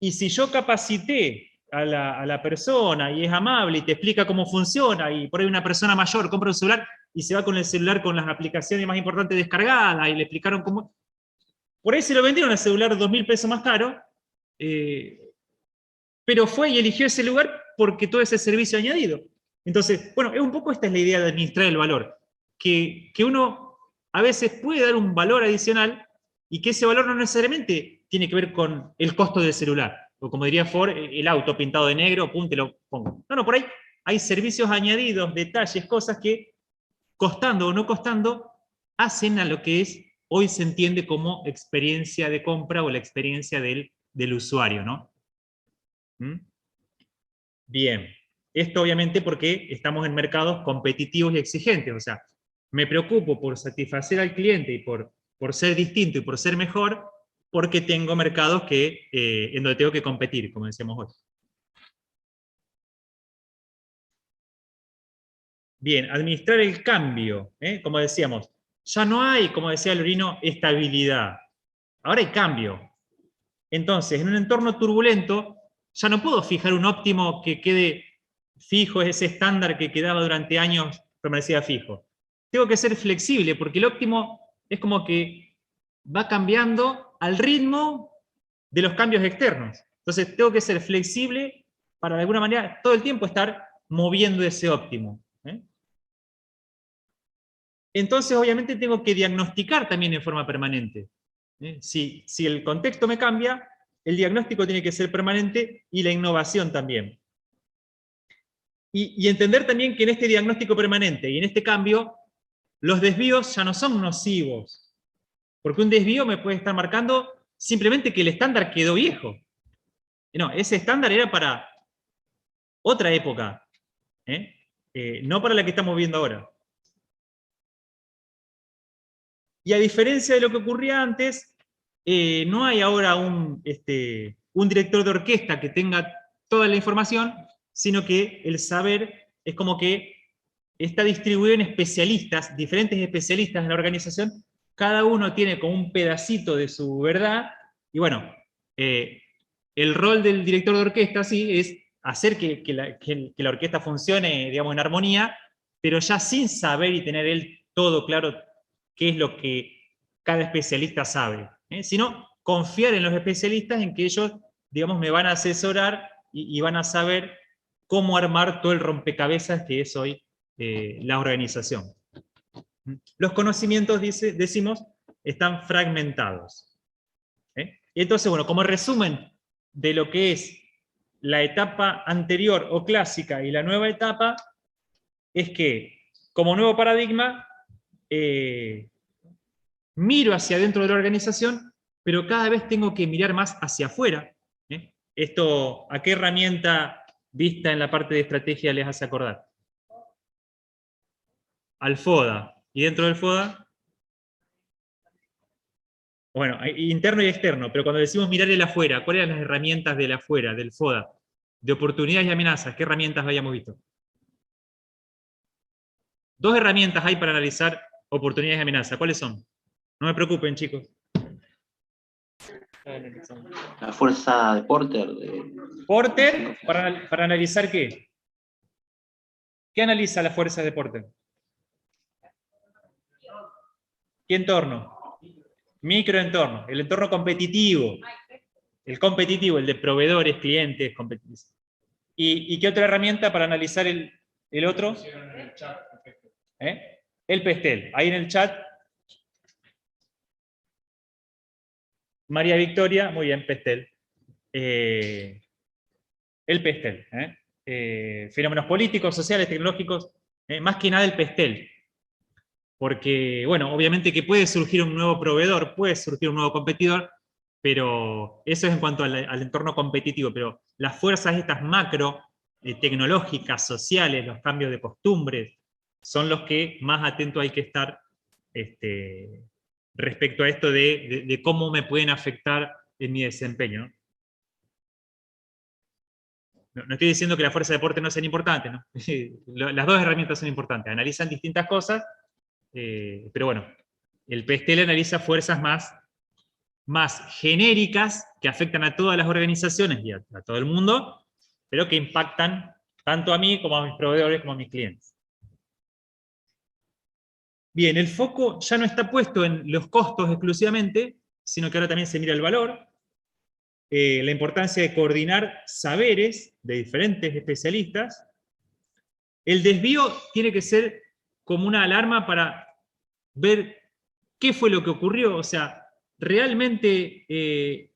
y si yo capacité a la persona y es amable y te explica cómo funciona, y por ahí una persona mayor compra un celular y se va con el celular con las aplicaciones más importantes descargadas y le explicaron cómo... Por ahí se lo vendieron al celular 2.000 pesos más caro, pero fue y eligió ese lugar porque todo ese servicio añadido. Entonces, bueno, un poco esta es la idea de administrar el valor, que uno a veces puede dar un valor adicional y que ese valor no necesariamente tiene que ver con el costo del celular, o como diría Ford, el auto pintado de negro, pum, te lo pongo. No, por ahí hay servicios añadidos, detalles, cosas que, costando o no costando, hacen a lo que es, hoy se entiende como experiencia de compra o la experiencia del usuario, ¿no? ¿Mm? Bien, esto obviamente porque estamos en mercados competitivos y exigentes, o sea, me preocupo por satisfacer al cliente y por ser distinto y por ser mejor, porque tengo mercados en donde tengo que competir, como decíamos hoy. Bien, administrar el cambio, como decíamos, ya no hay, como decía Lorino, estabilidad, ahora hay cambio. Entonces, en un entorno turbulento, ya no puedo fijar un óptimo que quede fijo, ese estándar que quedaba durante años, permanecía fijo. Tengo que ser flexible, porque el óptimo es como que va cambiando al ritmo de los cambios externos. Entonces, tengo que ser flexible para de alguna manera todo el tiempo estar moviendo ese óptimo. Entonces, obviamente, tengo que diagnosticar también en forma permanente. Si el contexto me cambia, el diagnóstico tiene que ser permanente y la innovación también. Y entender también que en este diagnóstico permanente y en este cambio, los desvíos ya no son nocivos. Porque un desvío me puede estar marcando simplemente que el estándar quedó viejo. No, ese estándar era para otra época, no para la que estamos viendo ahora. Y a diferencia de lo que ocurría antes, no hay ahora un director de orquesta que tenga toda la información, sino que el saber es como que está distribuido en especialistas, diferentes especialistas en la organización, cada uno tiene como un pedacito de su verdad, y bueno, el rol del director de orquesta sí es hacer que la orquesta funcione, digamos, en armonía, pero ya sin saber y tener él todo claro qué es lo que cada especialista sabe, sino confiar en los especialistas en que ellos, digamos, me van a asesorar y van a saber cómo armar todo el rompecabezas que es hoy la organización. Los conocimientos, decimos, están fragmentados. Y entonces, bueno, como resumen de lo que es la etapa anterior o clásica y la nueva etapa, es que, como nuevo paradigma, miro hacia adentro de la organización, pero cada vez tengo que mirar más hacia afuera. Esto, ¿a qué herramienta vista en la parte de estrategia les hace acordar? Al FODA. ¿Y dentro del FODA? Bueno, hay interno y externo, pero cuando decimos mirar el afuera, ¿cuáles eran las herramientas del afuera, del FODA? De oportunidades y amenazas, ¿qué herramientas habíamos visto? Dos herramientas hay para analizar oportunidades y amenazas. ¿Cuáles son? No me preocupen, chicos. La fuerza de Porter. Porter, para analizar ¿qué? ¿Qué analiza la fuerza de Porter? ¿Qué entorno? Microentorno, el entorno competitivo. El competitivo, el de proveedores, clientes, competidores. ¿Y qué otra herramienta para analizar el otro? El PESTEL. Ahí en el chat. María Victoria, muy bien, PESTEL. El PESTEL. Fenómenos políticos, sociales, tecnológicos, más que nada el PESTEL. Porque, bueno, obviamente que puede surgir un nuevo proveedor, puede surgir un nuevo competidor, pero eso es en cuanto al entorno competitivo, pero las fuerzas estas macro, tecnológicas, sociales, los cambios de costumbres, son los que más atentos hay que estar respecto a esto de cómo me pueden afectar en mi desempeño. No estoy diciendo que la fuerza de deporte no sean importantes, ¿no? Las dos herramientas son importantes, analizan distintas cosas, pero bueno, el PESTEL analiza fuerzas más genéricas que afectan a todas las organizaciones y a todo el mundo, pero que impactan tanto a mí como a mis proveedores como a mis clientes. Bien, el foco ya no está puesto en los costos exclusivamente, sino que ahora también se mira el valor, la importancia de coordinar saberes de diferentes especialistas. El desvío tiene que ser como una alarma para ver qué fue lo que ocurrió, o sea, ¿realmente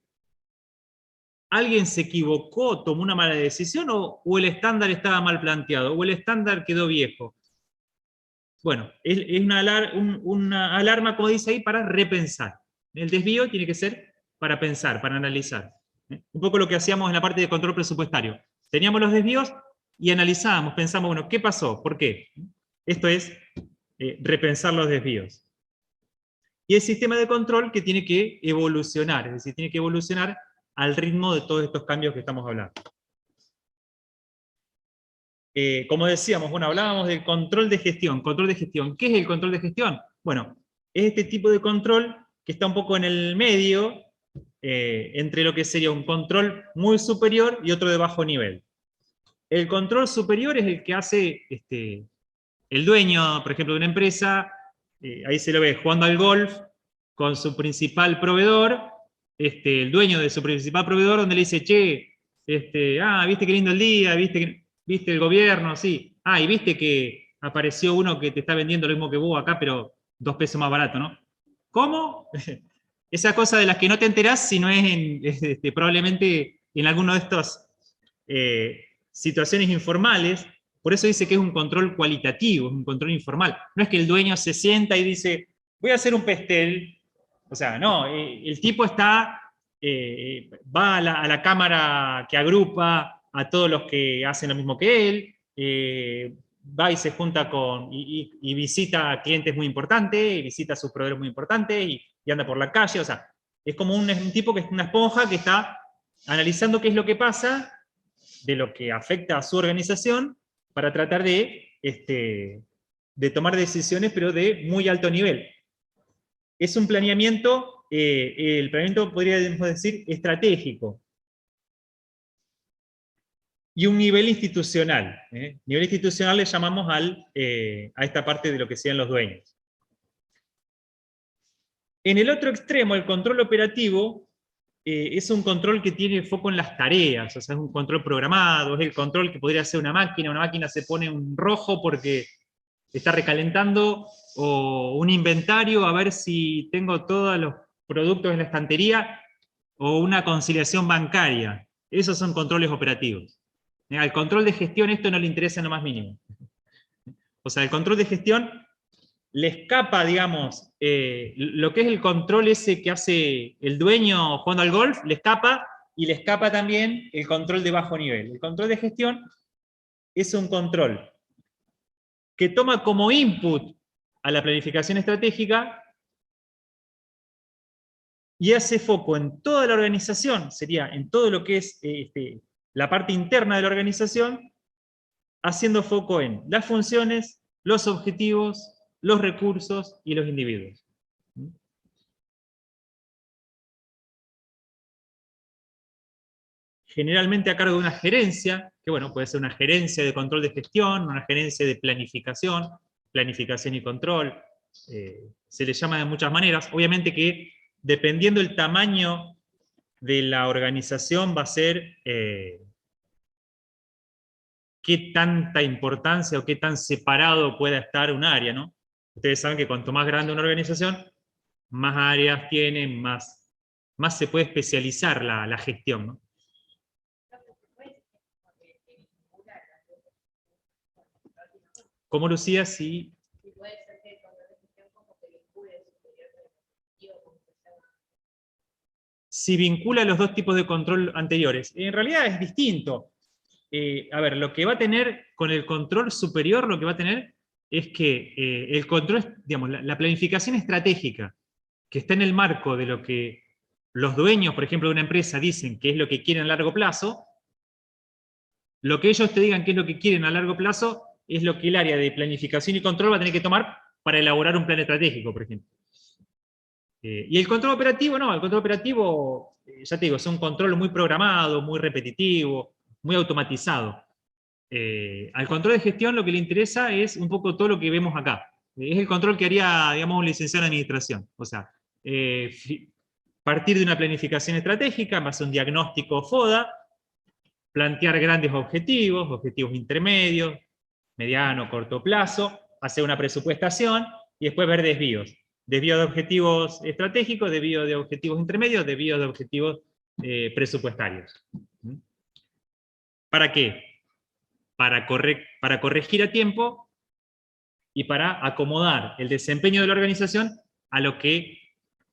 alguien se equivocó, tomó una mala decisión o el estándar estaba mal planteado, o el estándar quedó viejo? Bueno, es una alarma, como dice ahí, para repensar. El desvío tiene que ser para pensar, para analizar. Un poco lo que hacíamos en la parte de control presupuestario. Teníamos los desvíos y analizábamos, pensamos, bueno, ¿qué pasó? ¿Por qué? Esto es repensar los desvíos. Y el sistema de control que tiene que evolucionar, es decir, tiene que evolucionar al ritmo de todos estos cambios que estamos hablando. Como decíamos, bueno, hablábamos del control de gestión. Control de gestión. ¿Qué es el control de gestión? Bueno, es este tipo de control que está un poco en el medio, entre lo que sería un control muy superior y otro de bajo nivel. El control superior es el que hace el dueño, por ejemplo, de una empresa, ahí se lo ve jugando al golf con su principal proveedor, el dueño de su principal proveedor, donde le dice, che, viste qué lindo el día, viste el gobierno, sí. Y viste que apareció uno que te está vendiendo lo mismo que vos acá, pero 2 pesos más barato, ¿no? ¿Cómo? Esa cosa de las que no te enterás si no es probablemente en alguno de estas situaciones informales. Por eso dice que es un control cualitativo, es un control informal. No es que el dueño se sienta y dice, voy a hacer un PESTEL. O sea, no, el tipo va a la cámara que agrupa a todos los que hacen lo mismo que él, va y se junta y visita a clientes muy importantes, y visita a sus proveedores muy importantes, y anda por la calle. O sea, es como un tipo que es una esponja que está analizando qué es lo que pasa, de lo que afecta a su organización, para tratar de tomar decisiones, pero de muy alto nivel. Es un planeamiento, el planeamiento podríamos decir estratégico. y un nivel institucional. Nivel institucional le llamamos a esta parte de lo que sean los dueños. En el otro extremo, el control operativo es un control que tiene foco en las tareas, o sea, es un control programado, es el control que podría hacer una máquina se pone un rojo porque está recalentando, o un inventario a ver si tengo todos los productos en la estantería, o una conciliación bancaria. Esos son controles operativos. Al control de gestión esto no le interesa en lo más mínimo. O sea, el control de gestión le escapa, digamos, lo que es el control ese que hace el dueño jugando al golf, le escapa, y le escapa también el control de bajo nivel. El control de gestión es un control que toma como input a la planificación estratégica y hace foco en toda la organización, sería en todo lo que es la parte interna de la organización, haciendo foco en las funciones, los objetivos, los recursos y los individuos. Generalmente a cargo de una gerencia, que bueno, puede ser una gerencia de control de gestión, una gerencia de planificación y control, se le llama de muchas maneras. Obviamente que dependiendo del tamaño de la organización va a ser qué tanta importancia o qué tan separado pueda estar un área, ¿no? Ustedes saben que cuanto más grande una organización, más áreas tiene, más se puede especializar la gestión, ¿no? ¿Cómo, Lucía? Sí. Si vincula los dos tipos de control anteriores. En realidad es distinto. A ver, lo que va a tener con el control superior, lo que va a tener es que el control, digamos, la planificación estratégica, que está en el marco de lo que los dueños, por ejemplo, de una empresa dicen que es lo que quieren a largo plazo, lo que ellos te digan que es lo que quieren a largo plazo es lo que el área de planificación y control va a tener que tomar para elaborar un plan estratégico, por ejemplo. Y el control operativo, no, el control operativo, ya te digo, es un control muy programado, muy repetitivo, muy automatizado. Al control de gestión lo que le interesa es un poco todo lo que vemos acá. Es el control que haría, digamos, un licenciado en administración. O sea, partir de una planificación estratégica, más un diagnóstico FODA, plantear grandes objetivos, objetivos intermedios, mediano, corto plazo, hacer una presupuestación y después ver desvíos. Desvío de objetivos estratégicos, desvío de objetivos intermedios, desvío de objetivos presupuestarios. ¿Para qué? Para corregir a tiempo y para acomodar el desempeño de la organización a lo que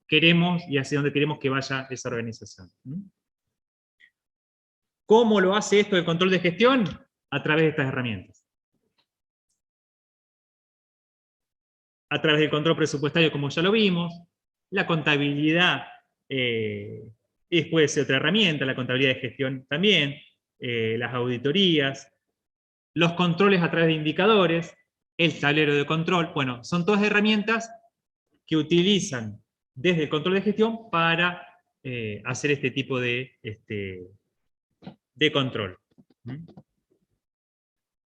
queremos y hacia dónde queremos que vaya esa organización. ¿Cómo lo hace esto del control de gestión? A través de estas herramientas. A través del control presupuestario, como ya lo vimos. La contabilidad puede ser otra herramienta, la contabilidad de gestión también, las auditorías, los controles a través de indicadores, el tablero de control. Bueno, son todas herramientas que utilizan desde el control de gestión para hacer este tipo de control.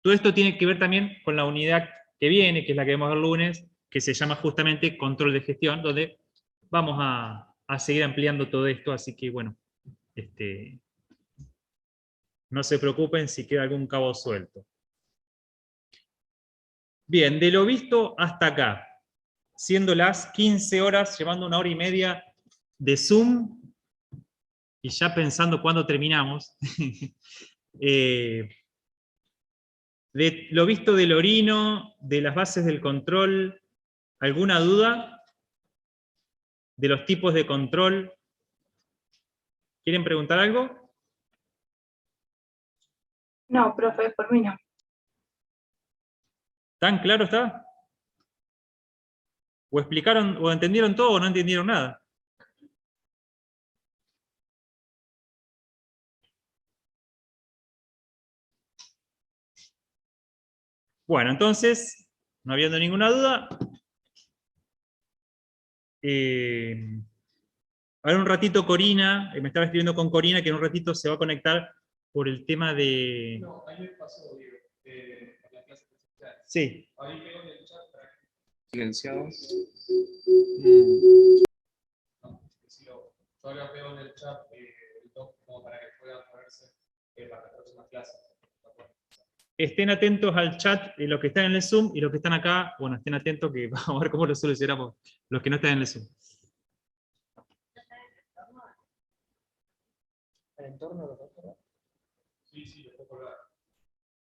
Todo esto tiene que ver también con la unidad que viene, que es la que vemos el lunes, que se llama justamente control de gestión, donde vamos a seguir ampliando todo esto, así que bueno, no se preocupen si queda algún cabo suelto. Bien, de lo visto hasta acá, siendo las 15 horas, llevando 1 hora y media de Zoom, y ya pensando cuándo terminamos, de lo visto del Orino, de las bases del control, ¿alguna duda? ¿De los tipos de control? ¿Quieren preguntar algo? No, profe, por mí no. ¿Tan claro está? ¿O explicaron, o entendieron todo o no entendieron nada? Bueno, entonces, no habiendo ninguna duda, ahora un ratito Corina, me estaba escribiendo con Corina que en un ratito se va a conectar por el tema de... No, ahí me pasó, Diego, por la clase presencial. Sí. Ahí pego en el chat para que Silenciado. no, si lo, yo ahora veo en el chat el doc como para que puedan ponerse para la próxima clase. Estén atentos al chat de los que están en el Zoom y los que están acá, bueno, estén atentos que vamos a ver cómo lo solucionamos los que no están en el Zoom. ¿El entorno lo toca? Sí, sí, lo puedo colgar.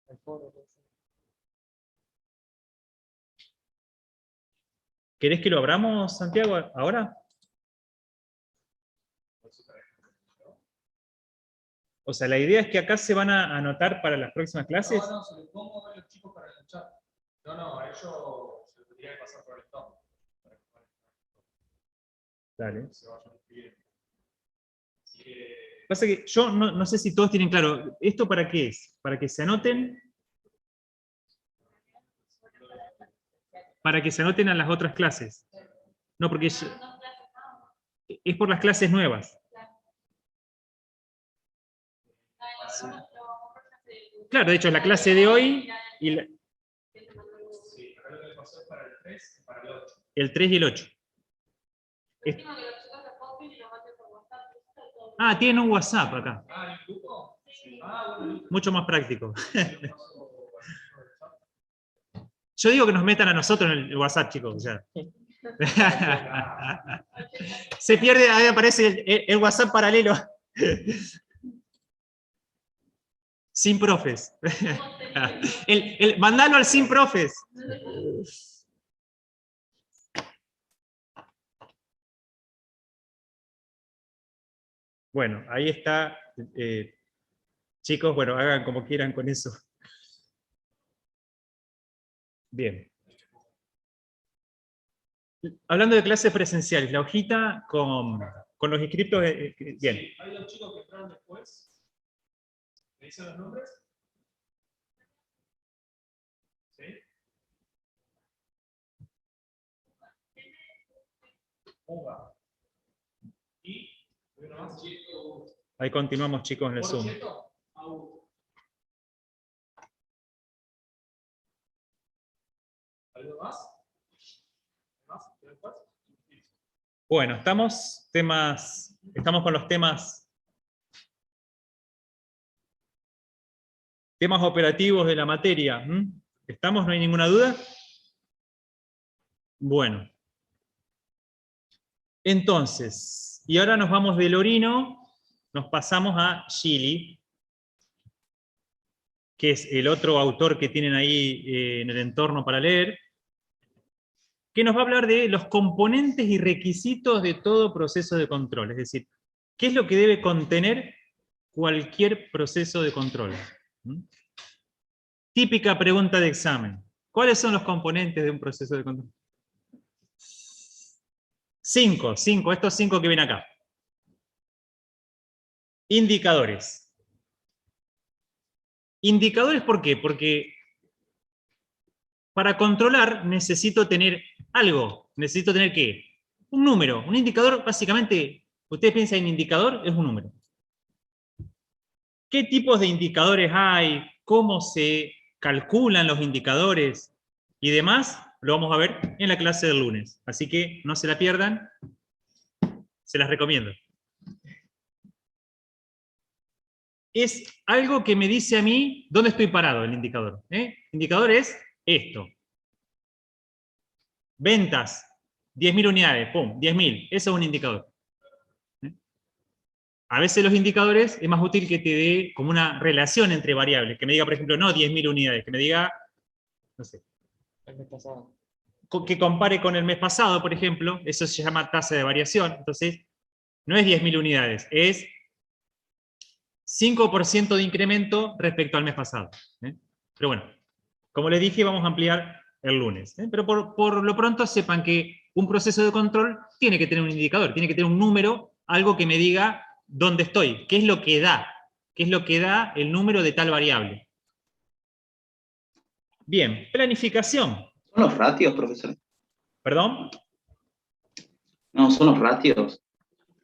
El foro. ¿Querés que lo abramos, Santiago, ahora? O sea, la idea es que acá se van a anotar para las próximas clases. No, no, se lo pongo a los chicos para el chat. No, a ellos se lo tendría que pasar por el top. Dale. Se vayan escribiendo. Así que, Pasa que yo no sé si todos tienen claro, ¿esto para qué es? ¿Para que se anoten? Para que se anoten a las otras clases. No, porque es por las clases nuevas. Claro, de hecho es la clase de hoy y sí, acá lo que le pasó es para el 3 y para el 8. el 3 y el 8. Ah, tienen un WhatsApp acá. Ah, ¿el grupo? Sí. Ah, bueno, listo. Mucho más práctico. Yo lo paso por el chat. Yo digo que nos metan a nosotros en el WhatsApp, chicos. O sea. Se pierde, ahí aparece el WhatsApp paralelo. Sin profes. Mandalo al sin profes. Bueno, ahí está. Chicos, bueno, hagan como quieran con eso. Bien. Hablando de clases presenciales, la hojita con los inscriptos. Bien. Sí, hay dos chicos que entraron después. ¿Me dicen los nombres? ¿Sí? Uga. Y uno más, Cheto. Ahí continuamos, chicos, en el ¿Por Zoom. Cheto? Augusto. ¿Algo más? ¿Más? ¿Tienes más? Bueno, estamos con los temas operativos de la materia. ¿Mm? ¿Estamos? ¿No hay ninguna duda? Bueno. Entonces, y ahora nos vamos de Lorino, nos pasamos a Gili, que es el otro autor que tienen ahí en el entorno para leer, que nos va a hablar de los componentes y requisitos de todo proceso de control. Es decir, ¿qué es lo que debe contener cualquier proceso de control? ¿Mm? Típica pregunta de examen. ¿Cuáles son los componentes de un proceso de control? 5, estos 5 que ven acá. Indicadores. ¿Indicadores por qué? Porque para controlar necesito tener algo. ¿Necesito tener qué? Un número. Un indicador, básicamente, ustedes piensan en indicador, es un número. ¿Qué tipos de indicadores hay? ¿Cómo se calculan los indicadores? Y demás, lo vamos a ver en la clase del lunes. Así que no se la pierdan. Se las recomiendo. Es algo que me dice a mí dónde estoy parado el indicador. El indicador es esto. Ventas, 10.000 unidades, pum, 10.000. Eso es un indicador. A veces los indicadores es más útil que te dé como una relación entre variables. Que me diga, por ejemplo, no 10.000 unidades, que me diga, no sé. El mes pasado. Que compare con el mes pasado, por ejemplo. Eso se llama tasa de variación. Entonces, no es 10.000 unidades, es 5% de incremento respecto al mes pasado. Pero bueno, como les dije, vamos a ampliar el lunes. Pero por lo pronto sepan que un proceso de control tiene que tener un indicador, tiene que tener un número, algo que me diga dónde estoy, qué es lo que da el número de tal variable. Bien, planificación. ¿Son los ratios, profesor? ¿Perdón? No, son los ratios.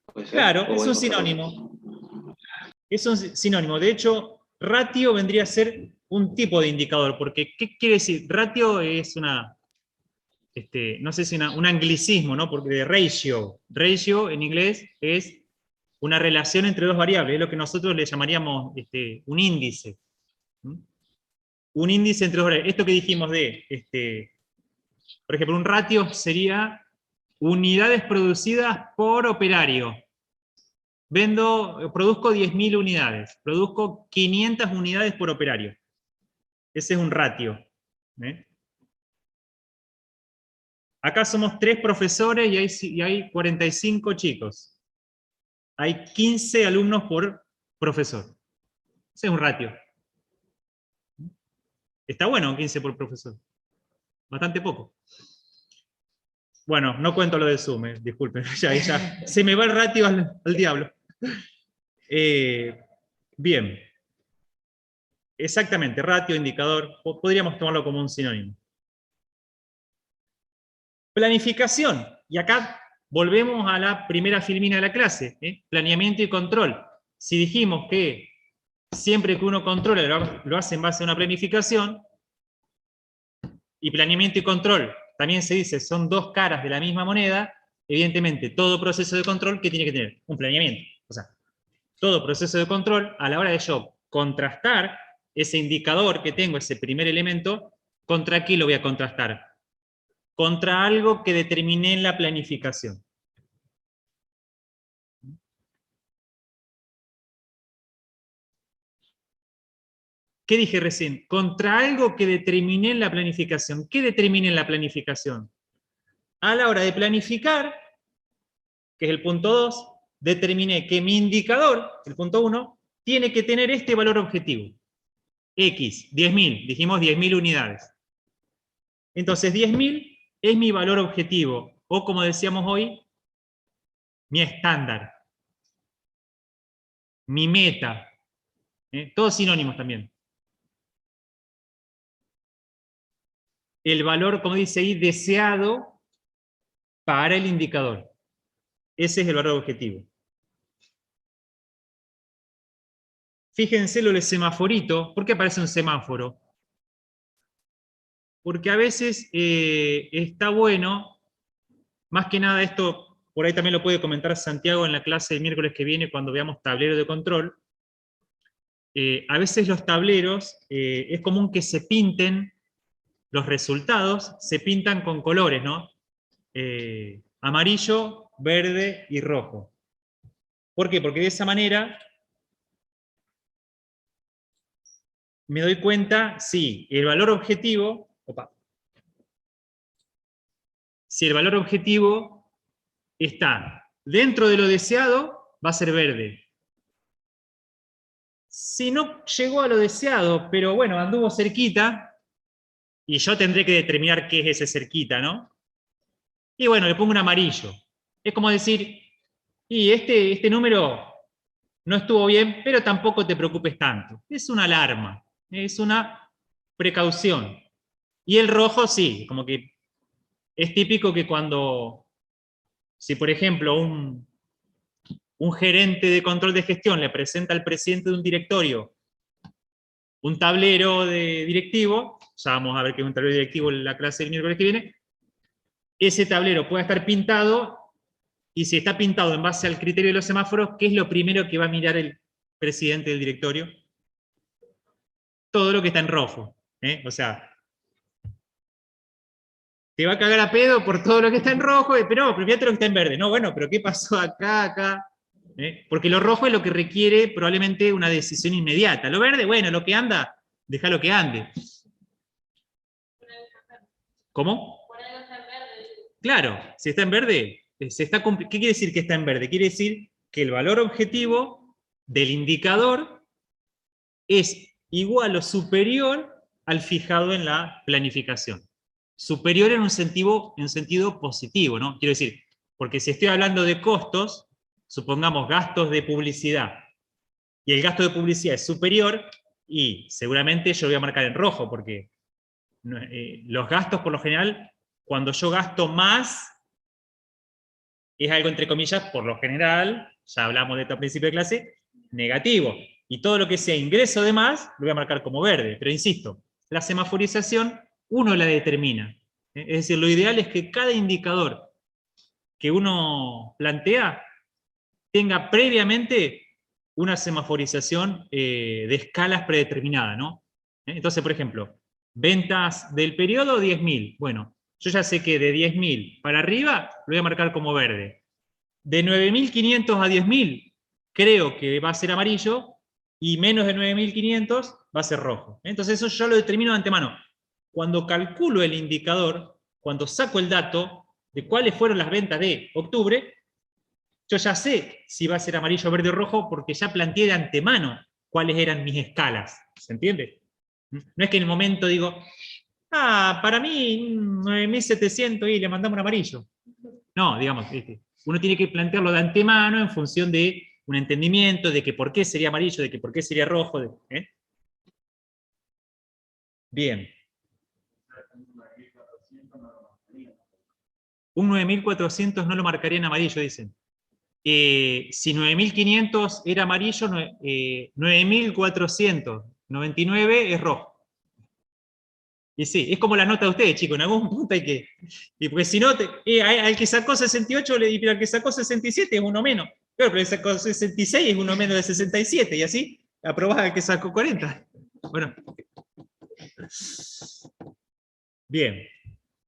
¿Puede ser? Claro, ¿O es un otra cosa? sinónimo. Es un sinónimo. De hecho, ratio vendría a ser un tipo de indicador, porque ¿qué quiere decir? Ratio es una, no sé si un anglicismo, ¿no? Porque de ratio. Ratio en inglés es una relación entre dos variables, es lo que nosotros le llamaríamos un índice. ¿Mm? Un índice entre dos variables. Esto que dijimos de, por ejemplo, un ratio sería unidades producidas por operario. Produzco 10.000 unidades, produzco 500 unidades por operario. Ese es un ratio. ¿Eh? Acá somos 3 profesores y hay 45 chicos. Hay 15 alumnos por profesor. Ese es un ratio. Está bueno 15 por profesor. Bastante poco. Bueno, no cuento lo de Zoom, disculpen. Ya, se me va el ratio al diablo. Bien. Exactamente, ratio, indicador, podríamos tomarlo como un sinónimo. Planificación. Y acá volvemos a la primera filmina de la clase. Planeamiento y control. Si dijimos que siempre que uno controla lo hace en base a una planificación, y planeamiento y control también se dice son dos caras de la misma moneda, evidentemente todo proceso de control, ¿qué tiene que tener? Un planeamiento. O sea, todo proceso de control, a la hora de yo contrastar ese indicador que tengo, ese primer elemento, ¿contra qué lo voy a contrastar? Contra algo que determiné en la planificación. ¿Qué dije recién? Contra algo que determiné en la planificación. ¿Qué determiné en la planificación? A la hora de planificar, que es el punto 2, determiné que mi indicador, el punto 1, tiene que tener este valor objetivo. X, 10.000, dijimos 10.000 unidades. Entonces 10.000 es mi valor objetivo, o como decíamos hoy, mi estándar, mi meta. Todos sinónimos también. El valor, como dice ahí, deseado para el indicador. Ese es el valor objetivo. Fíjense lo del semaforito. ¿Por qué aparece un semáforo? Porque a veces está bueno, más que nada esto, por ahí también lo puede comentar Santiago en la clase del miércoles que viene cuando veamos tablero de control. A veces los tableros es común que se pinten, los resultados se pintan con colores, ¿no? Amarillo, verde y rojo. ¿Por qué? Porque de esa manera me doy cuenta si el valor objetivo, si el valor objetivo está dentro de lo deseado, va a ser verde. Si no llegó a lo deseado, pero bueno, anduvo cerquita, y yo tendré que determinar qué es ese cerquita, ¿no? Y bueno, le pongo un amarillo. Es como decir, y este número no estuvo bien, pero tampoco te preocupes tanto. Es una alarma, es una precaución. Y el rojo sí, como que es típico que cuando, si por ejemplo un gerente de control de gestión le presenta al presidente de un directorio un tablero de directivo, ya vamos a ver qué es un tablero directivo en la clase del miércoles que viene, ese tablero puede estar pintado, y si está pintado en base al criterio de los semáforos, ¿qué es lo primero que va a mirar el presidente del directorio? Todo lo que está en rojo. O sea, te va a cagar a pedo por todo lo que está en rojo, pero fíjate lo que está en verde. No, bueno, pero ¿qué pasó acá? Porque lo rojo es lo que requiere probablemente una decisión inmediata. Lo verde, bueno, lo que anda, déjalo que ande. ¿Cómo? Claro, si está en verde, ¿qué quiere decir que está en verde? Quiere decir que el valor objetivo del indicador es igual o superior al fijado en la planificación. Superior en un sentido positivo, ¿no? Quiero decir, porque si estoy hablando de costos, supongamos gastos de publicidad, y el gasto de publicidad es superior, y seguramente yo lo voy a marcar en rojo, porque los gastos por lo general, cuando yo gasto más, es algo entre comillas, por lo general, ya hablamos de esto al principio de clase, negativo. Y todo lo que sea ingreso de más, lo voy a marcar como verde. Pero insisto, la semaforización uno la determina. Es decir, lo ideal es que cada indicador que uno plantea tenga previamente una semaforización de escalas predeterminada, ¿no? Entonces, por ejemplo, ventas del periodo 10.000. Bueno, yo ya sé que de 10.000 para arriba lo voy a marcar como verde. De 9.500 a 10.000 creo que va a ser amarillo, y menos de 9.500 va a ser rojo. Entonces eso yo lo determino de antemano. Cuando calculo el indicador, cuando saco el dato de cuáles fueron las ventas de octubre, yo ya sé si va a ser amarillo, verde o rojo, porque ya planteé de antemano cuáles eran mis escalas. ¿Se entiende? No es que en el momento digo, para mí 9.700 y le mandamos un amarillo. No, digamos, uno tiene que plantearlo de antemano en función de un entendimiento de que por qué sería amarillo, de que por qué sería rojo. Bien. Un 9.400 no lo marcaría en amarillo, dicen. Si 9.500 era amarillo, 9.499 es rojo. Y sí, es como la nota de ustedes, chicos, en algún punto hay que... porque si no, al que sacó 68, pero al que sacó 67 es uno menos. Claro, pero el que sacó 66 es uno menos de 67, y así aprobás al que sacó 40. Bueno. Bien.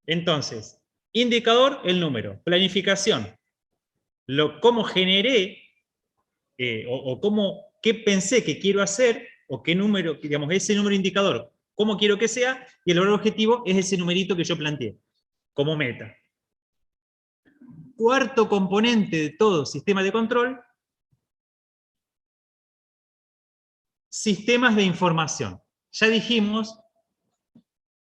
Entonces, indicador, el número. Planificación. Cómo generé, qué pensé que quiero hacer, o qué número, digamos, ese número indicador, cómo quiero que sea, y el valor objetivo es ese numerito que yo planteé, como meta. Cuarto componente de todo sistema de control, sistemas de información. Ya dijimos,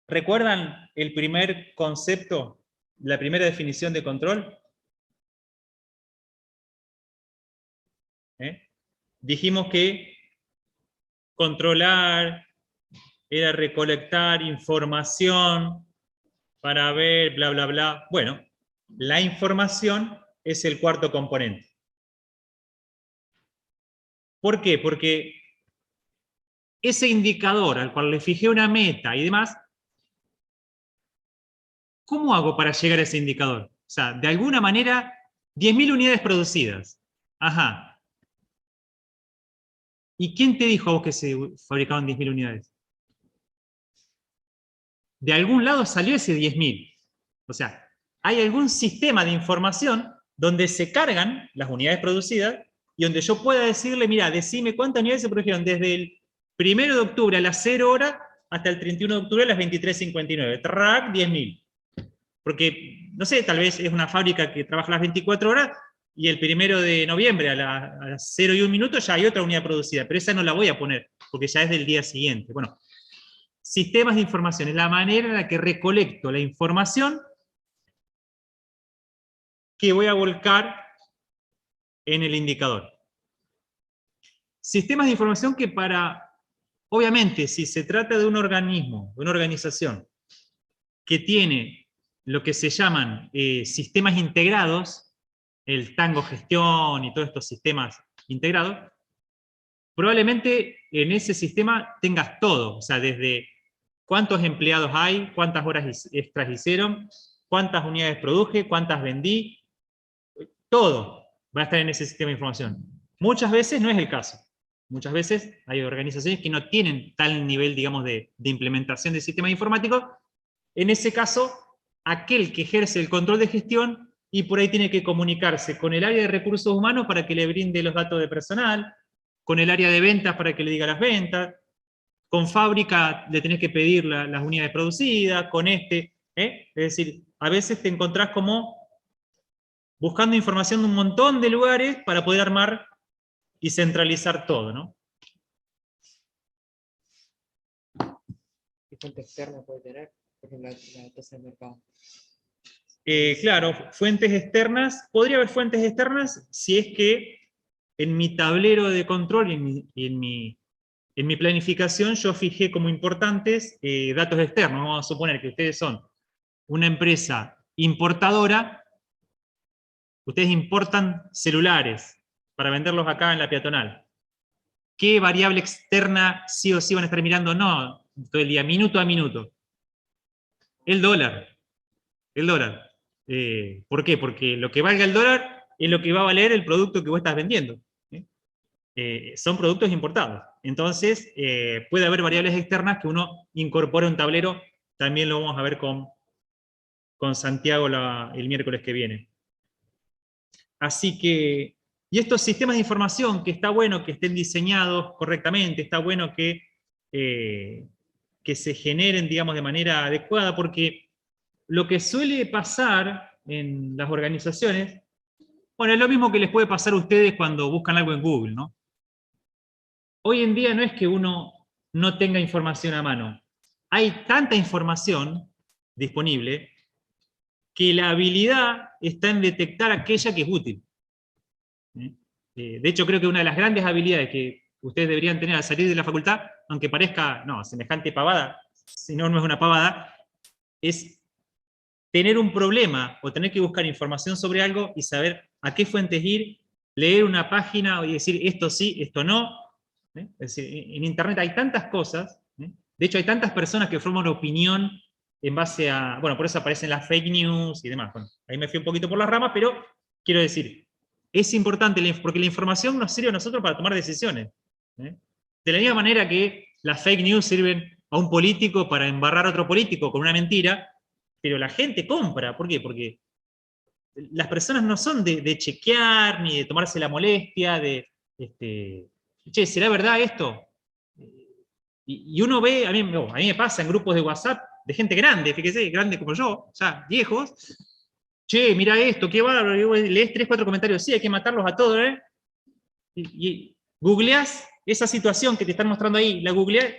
¿recuerdan el primer concepto, la primera definición de control? Dijimos que controlar era recolectar información para ver, bla, bla, bla. Bueno, la información es el cuarto componente. ¿Por qué? Porque ese indicador al cual le fijé una meta y demás, ¿cómo hago para llegar a ese indicador? O sea, de alguna manera, 10.000 unidades producidas. Ajá. ¿Y quién te dijo a vos que se fabricaban 10.000 unidades? De algún lado salió ese 10.000. O sea, hay algún sistema de información donde se cargan las unidades producidas y donde yo pueda decirle, mira, decime cuántas unidades se produjeron desde el 1 de octubre a las 0 horas hasta el 31 de octubre a las 23:59. Track, 10.000. Porque, no sé, tal vez es una fábrica que trabaja las 24 horas y el 1 de noviembre a las 0 y 1 minuto ya hay otra unidad producida, pero esa no la voy a poner porque ya es del día siguiente. Bueno, sistemas de información es la manera en la que recolecto la información que voy a volcar en el indicador. Sistemas de información que obviamente, si se trata de un organismo, de una organización, que tiene lo que se llaman sistemas integrados, el Tango Gestión y todos estos sistemas integrados, probablemente en ese sistema tengas todo, o sea, desde cuántos empleados hay, cuántas horas extras hicieron, cuántas unidades produje, cuántas vendí, todo va a estar en ese sistema de información. Muchas veces no es el caso. Muchas veces hay organizaciones que no tienen tal nivel, digamos, de implementación de sistemas informáticos. En ese caso, aquel que ejerce el control de gestión y por ahí tiene que comunicarse con el área de recursos humanos para que le brinde los datos de personal, con el área de ventas para que le diga las ventas, con fábrica le tenés que pedir las unidades producidas, con Es decir, a veces te encontrás como buscando información de un montón de lugares para poder armar y centralizar todo, ¿no? ¿Qué fuente externa puede tener? Por ejemplo, la tasa de mercado. Claro, fuentes externas. Podría haber fuentes externas si es que en mi tablero de control y en mi planificación yo fijé como importantes datos externos. Vamos a suponer que ustedes son una empresa importadora, ustedes importan celulares para venderlos acá en la peatonal. qué variable externa sí o sí van a estar mirando, no, todo el día, minuto a minuto. El dólar. El dólar. ¿Por qué? Porque lo que valga el dólar es lo que va a valer el producto que vos estás vendiendo. Son productos importados. Entonces, puede haber variables externas que uno incorpore a un tablero. También lo vamos a ver con Santiago el miércoles que viene. Así que, y estos sistemas de información, que está bueno que estén diseñados correctamente, está bueno que se generen, digamos, de manera adecuada, porque lo que suele pasar en las organizaciones, bueno, es lo mismo que les puede pasar a ustedes cuando buscan algo en Google, ¿no? Hoy en día no es que uno no tenga información a mano. Hay tanta información disponible que la habilidad está en detectar aquella que es útil. De hecho, creo que una de las grandes habilidades que ustedes deberían tener al salir de la facultad, aunque parezca, no, semejante pavada, si no, no es una pavada, es tener un problema o tener que buscar información sobre algo y saber a qué fuentes ir, leer una página y decir esto sí, esto no. Es decir, en Internet hay tantas cosas, de hecho hay tantas personas que forman una opinión en base a, bueno, por eso aparecen las fake news y demás. Bueno, ahí me fui un poquito por las ramas, pero quiero decir, es importante porque la información nos sirve a nosotros para tomar decisiones. De la misma manera que las fake news sirven a un político para embarrar a otro político con una mentira, pero la gente compra. ¿Por qué? Porque las personas no son de chequear, ni de tomarse la molestia, che, ¿será verdad esto? Y uno ve, a mí me pasa en grupos de WhatsApp de gente grande, fíjese, grande como yo, ya viejos, che, mira esto, qué bárbaro, lees 3, 4 comentarios, sí, hay que matarlos a todos, ¿eh? Y googleás esa situación que te están mostrando ahí, la googleás,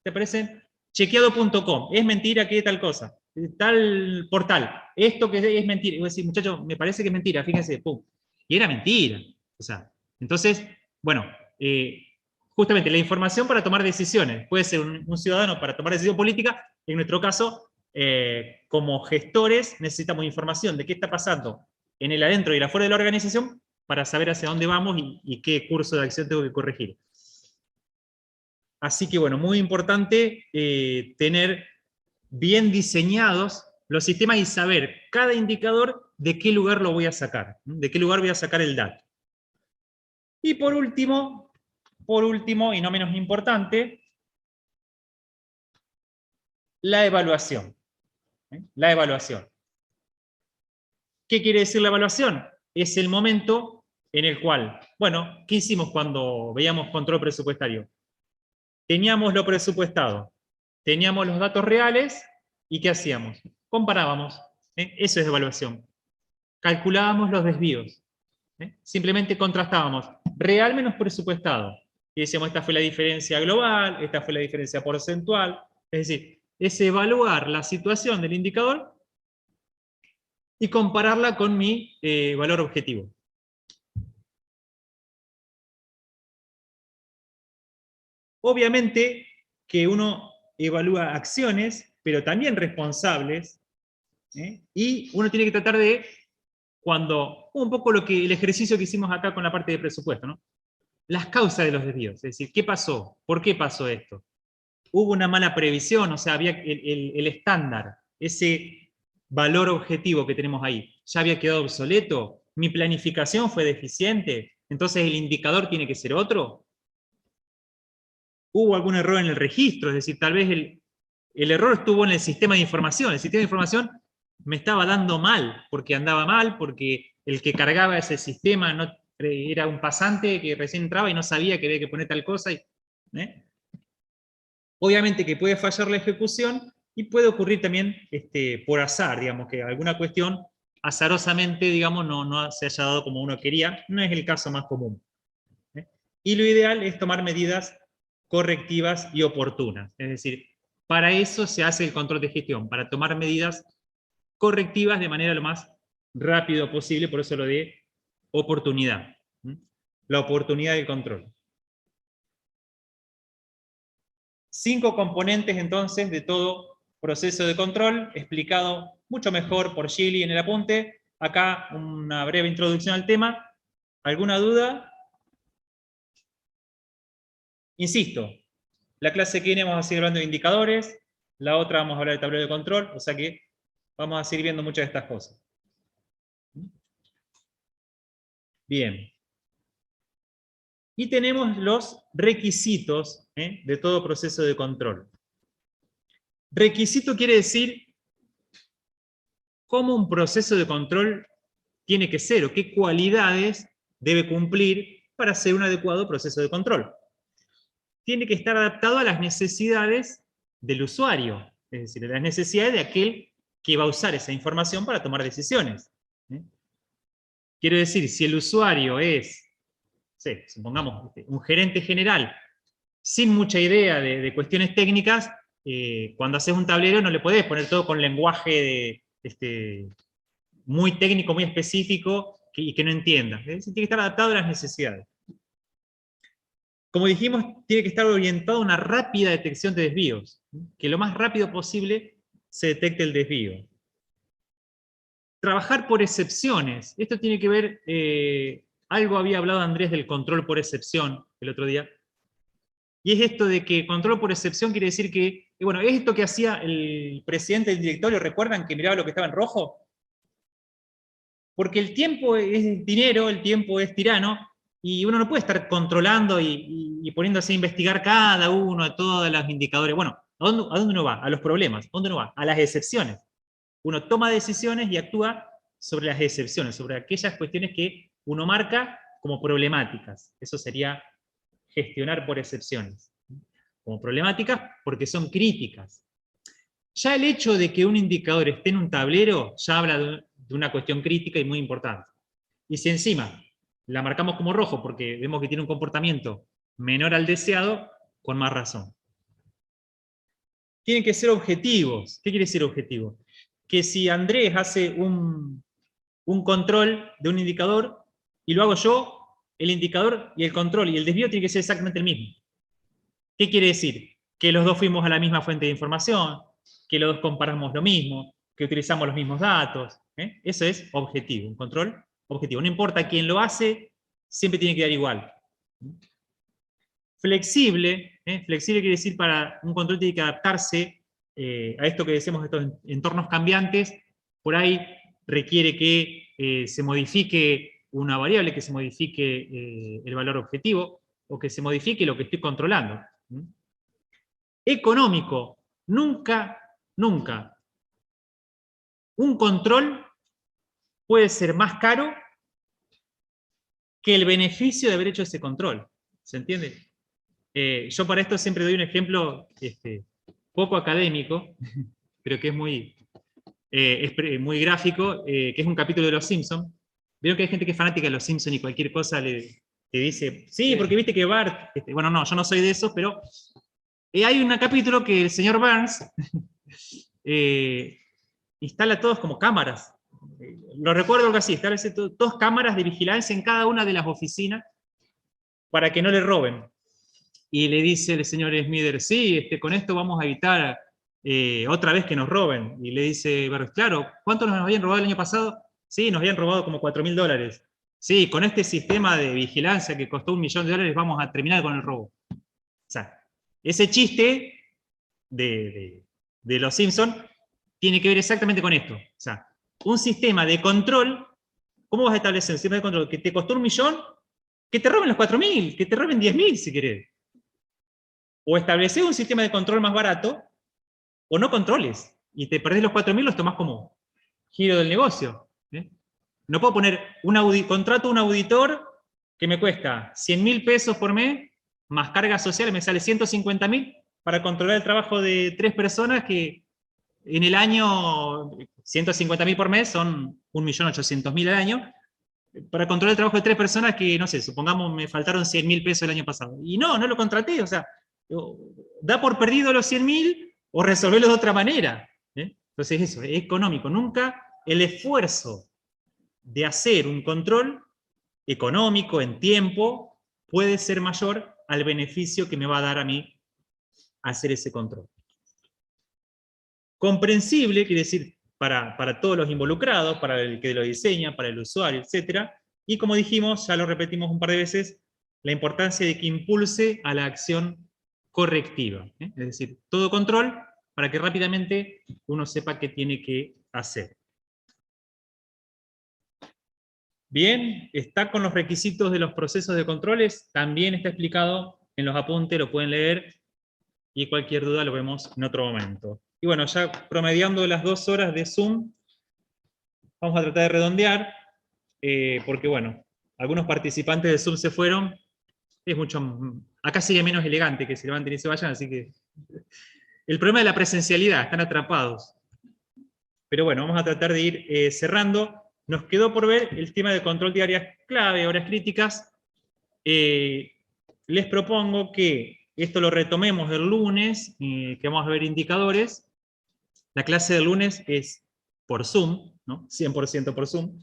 te aparece chequeado.com, es mentira que tal cosa, tal portal, esto que es mentira. Y vos decís, muchachos, me parece que es mentira, fíjense, pum. Y era mentira. O sea, entonces, bueno, justamente la información para tomar decisiones, puede ser un ciudadano para tomar decisión política, en nuestro caso, como gestores necesitamos información de qué está pasando en el adentro y el afuera de la organización para saber hacia dónde vamos y qué curso de acción tengo que corregir. Así que bueno, muy importante tener bien diseñados los sistemas y saber cada indicador de qué lugar lo voy a sacar, de qué lugar voy a sacar el dato. Y por último, y no menos importante, la evaluación. La evaluación. ¿Qué quiere decir la evaluación? Es el momento en el cual, bueno, ¿qué hicimos cuando veíamos control presupuestario? Teníamos lo presupuestado, teníamos los datos reales, ¿y qué hacíamos? Comparábamos. Eso es evaluación. Calculábamos los desvíos. Simplemente contrastábamos real menos presupuestado. Y decíamos, esta fue la diferencia global, esta fue la diferencia porcentual. Es decir, es evaluar la situación del indicador y compararla con mi valor objetivo. Obviamente que uno evalúa acciones, pero también responsables, y uno tiene que tratar de, un poco el ejercicio que hicimos acá con la parte de presupuesto, ¿no? Las causas de los desvíos, es decir, ¿qué pasó? ¿Por qué pasó esto? ¿Hubo una mala previsión? O sea, había el estándar, ese valor objetivo que tenemos ahí, ¿ya había quedado obsoleto? ¿Mi planificación fue deficiente? Entonces el indicador tiene que ser otro. ¿Hubo algún error en el registro? Es decir, tal vez el error estuvo en el sistema de información. El sistema de información me estaba dando mal, porque andaba mal, porque el que cargaba ese sistema no, era un pasante que recién entraba y no sabía que había que poner tal cosa. Obviamente que puede fallar la ejecución y puede ocurrir también por azar, digamos, que alguna cuestión azarosamente, digamos, no se haya dado como uno quería. No es el caso más común. Y lo ideal es tomar medidas correctivas y oportunas. Es decir, para eso se hace el control de gestión, para tomar medidas correctivas de manera lo más rápido posible, por eso lo de oportunidad. La oportunidad del control. 5 componentes entonces de todo proceso de control, explicado mucho mejor por Gili en el apunte. Acá una breve introducción al tema. ¿Alguna duda? Insisto, la clase que viene vamos a seguir hablando de indicadores, la otra vamos a hablar de tablero de control, o sea que vamos a seguir viendo muchas de estas cosas. Bien. Y tenemos los requisitos de todo proceso de control. Requisito quiere decir cómo un proceso de control tiene que ser, o qué cualidades debe cumplir para ser un adecuado proceso de control. Tiene que estar adaptado a las necesidades del usuario, es decir, a las necesidades de aquel que va a usar esa información para tomar decisiones. Quiero decir, si el usuario es, sí, supongamos, un gerente general sin mucha idea de cuestiones técnicas, cuando haces un tablero no le podés poner todo con lenguaje muy técnico, muy específico, y que no entienda. Tiene que estar adaptado a las necesidades. Como dijimos, tiene que estar orientado a una rápida detección de desvíos, que lo más rápido posible se detecte el desvío. Trabajar por excepciones. Esto tiene que ver, algo había hablado Andrés del control por excepción el otro día, y es esto de que control por excepción quiere decir que, bueno, es esto que hacía el presidente del directorio, ¿recuerdan que miraba lo que estaba en rojo? Porque el tiempo es dinero, el tiempo es tirano, y uno no puede estar controlando y poniéndose a investigar cada uno de todos los indicadores. Bueno, ¿a dónde uno va? A los problemas. ¿A dónde uno va? A las excepciones. Uno toma decisiones y actúa sobre las excepciones, sobre aquellas cuestiones que uno marca como problemáticas. Eso sería gestionar por excepciones. Como problemáticas porque son críticas. Ya el hecho de que un indicador esté en un tablero ya habla de una cuestión crítica y muy importante. Y si encima la marcamos como rojo porque vemos que tiene un comportamiento menor al deseado, con más razón. Tienen que ser objetivos. ¿Qué quiere decir objetivo? Que si Andrés hace un control de un indicador y lo hago yo, el indicador y el control y el desvío tiene que ser exactamente el mismo. ¿Qué quiere decir? Que los dos fuimos a la misma fuente de información, que los dos comparamos lo mismo, que utilizamos los mismos datos. Eso es objetivo, un control objetivo. No importa quién lo hace, siempre tiene que dar igual. Flexible, flexible quiere decir para un control tiene que adaptarse a esto que decimos, estos entornos cambiantes. Por ahí requiere que se modifique una variable, que se modifique el valor objetivo, o que se modifique lo que estoy controlando. Económico, nunca, nunca. Un control puede ser más caro que el beneficio de haber hecho ese control. ¿Se entiende? Yo para esto siempre doy un ejemplo poco académico, pero que es muy gráfico, que es un capítulo de Los Simpsons. Veo que hay gente que es fanática de Los Simpsons y cualquier cosa le dice, sí, porque viste que Bart, bueno, no, yo no soy de esos, pero hay un capítulo que el señor Burns instala todos como cámaras. Lo recuerdo algo así, establece dos cámaras de vigilancia en cada una de las oficinas para que no le roben. Y le dice el señor Smither, sí, con esto vamos a evitar otra vez que nos roben. Y le dice Burns, claro, ¿cuánto nos habían robado el año pasado? Sí, nos habían robado como $4.000. Sí, con este sistema de vigilancia que costó $1 millón vamos a terminar con el robo. O sea, ese chiste de Los Simpsons tiene que ver exactamente con esto. O sea, un sistema de control, ¿cómo vas a establecer un sistema de control que te costó $1 millón? Que te roben los 4.000, que te roben 10.000 si querés. O establecer un sistema de control más barato, o no controles, y te perdés los 4.000, los tomás como giro del negocio. No puedo poner contrato a un auditor que me cuesta 100.000 pesos por mes, más cargas sociales, me sale 150.000 para controlar el trabajo de 3 personas que en el año, 150.000 por mes son 1.800.000 al año, para controlar el trabajo de 3 personas que, no sé, supongamos me faltaron 100.000 pesos el año pasado. Y no lo contraté, o sea, da por perdido los 100.000 o resolverlo de otra manera. Entonces eso, es económico. Nunca el esfuerzo de hacer un control económico en tiempo puede ser mayor al beneficio que me va a dar a mí hacer ese control. Comprensible, quiere decir, para todos los involucrados, para el que lo diseña, para el usuario, etc. Y como dijimos, ya lo repetimos un par de veces, la importancia de que impulse a la acción correctiva. Es decir, todo control para que rápidamente uno sepa qué tiene que hacer. Bien, está con los requisitos de los procesos de controles, también está explicado en los apuntes, lo pueden leer, y cualquier duda lo vemos en otro momento. Y bueno, ya promediando las 2 horas de Zoom, vamos a tratar de redondear, porque bueno, algunos participantes de Zoom se fueron, es mucho, acá sería menos elegante que se levanten y se vayan, así que el problema de la presencialidad, están atrapados. Pero bueno, vamos a tratar de ir cerrando. Nos quedó por ver el tema de control de áreas clave, horas críticas. Les propongo que esto lo retomemos el lunes, que vamos a ver indicadores. La clase del lunes es por Zoom, ¿no? 100% por Zoom.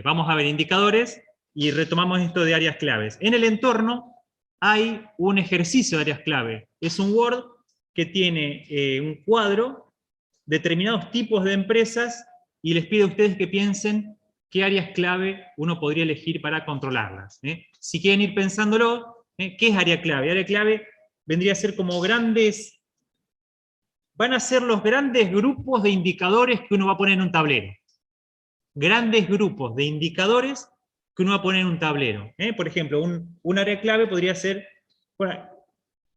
Vamos a ver indicadores y retomamos esto de áreas claves. En el entorno hay un ejercicio de áreas clave. Es un Word que tiene un cuadro, determinados tipos de empresas, y les pido a ustedes que piensen qué áreas clave uno podría elegir para controlarlas. Si quieren ir pensándolo, ¿qué es área clave? Área clave vendría a ser como grandes, van a ser los grandes grupos de indicadores que uno va a poner en un tablero. Grandes grupos de indicadores que uno va a poner en un tablero. Por ejemplo, un área clave podría ser, bueno,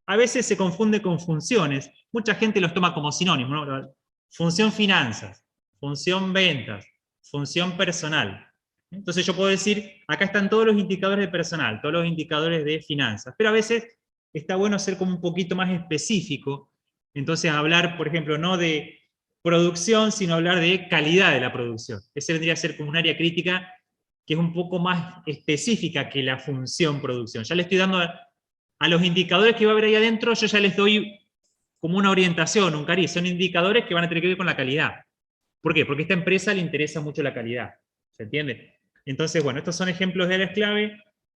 a veces se confunde con funciones, mucha gente los toma como sinónimos, ¿no? Función finanzas, función ventas, función personal. Entonces yo puedo decir, acá están todos los indicadores de personal, todos los indicadores de finanzas, pero a veces está bueno ser como un poquito más específico, entonces hablar, por ejemplo, no de producción, sino hablar de calidad de la producción. Ese vendría a ser como un área crítica que es un poco más específica que la función producción. Ya le estoy dando a los indicadores que va a haber ahí adentro, yo ya les doy como una orientación, un cariz, son indicadores que van a tener que ver con la calidad. ¿Por qué? Porque a esta empresa le interesa mucho la calidad, ¿se entiende? Entonces, bueno, estos son ejemplos de áreas clave,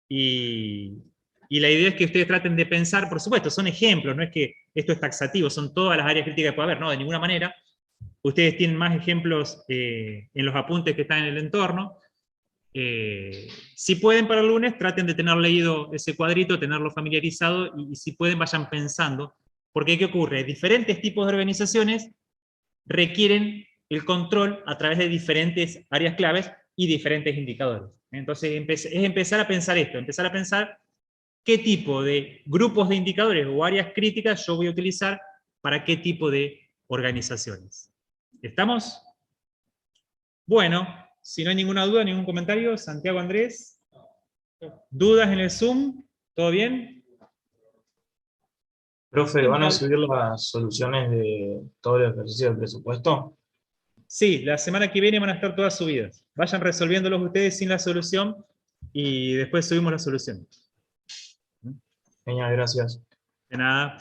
y la idea es que ustedes traten de pensar, por supuesto, son ejemplos, no es que esto es taxativo, son todas las áreas críticas que puede haber, no, de ninguna manera. Ustedes tienen más ejemplos en los apuntes que están en el entorno. Si pueden para el lunes, traten de tener leído ese cuadrito, tenerlo familiarizado, y si pueden vayan pensando, porque ¿qué ocurre? Diferentes tipos de organizaciones requieren el control a través de diferentes áreas claves y diferentes indicadores. Entonces es empezar a pensar esto, empezar a pensar qué tipo de grupos de indicadores o áreas críticas yo voy a utilizar para qué tipo de organizaciones. ¿Estamos? Bueno, si no hay ninguna duda, ningún comentario, Santiago, Andrés. ¿Dudas en el Zoom? ¿Todo bien? Profe, ¿van a subir las soluciones de todo el ejercicio del presupuesto? Sí, la semana que viene van a estar todas subidas. Vayan resolviéndolos ustedes sin la solución y después subimos la solución. Genial, gracias. De nada.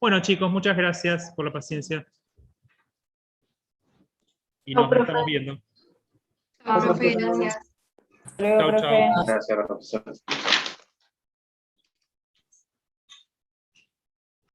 Bueno, chicos, muchas gracias por la paciencia. Y nos estamos viendo. Chao, profe, gracias. Chao, chao. Gracias, profesor.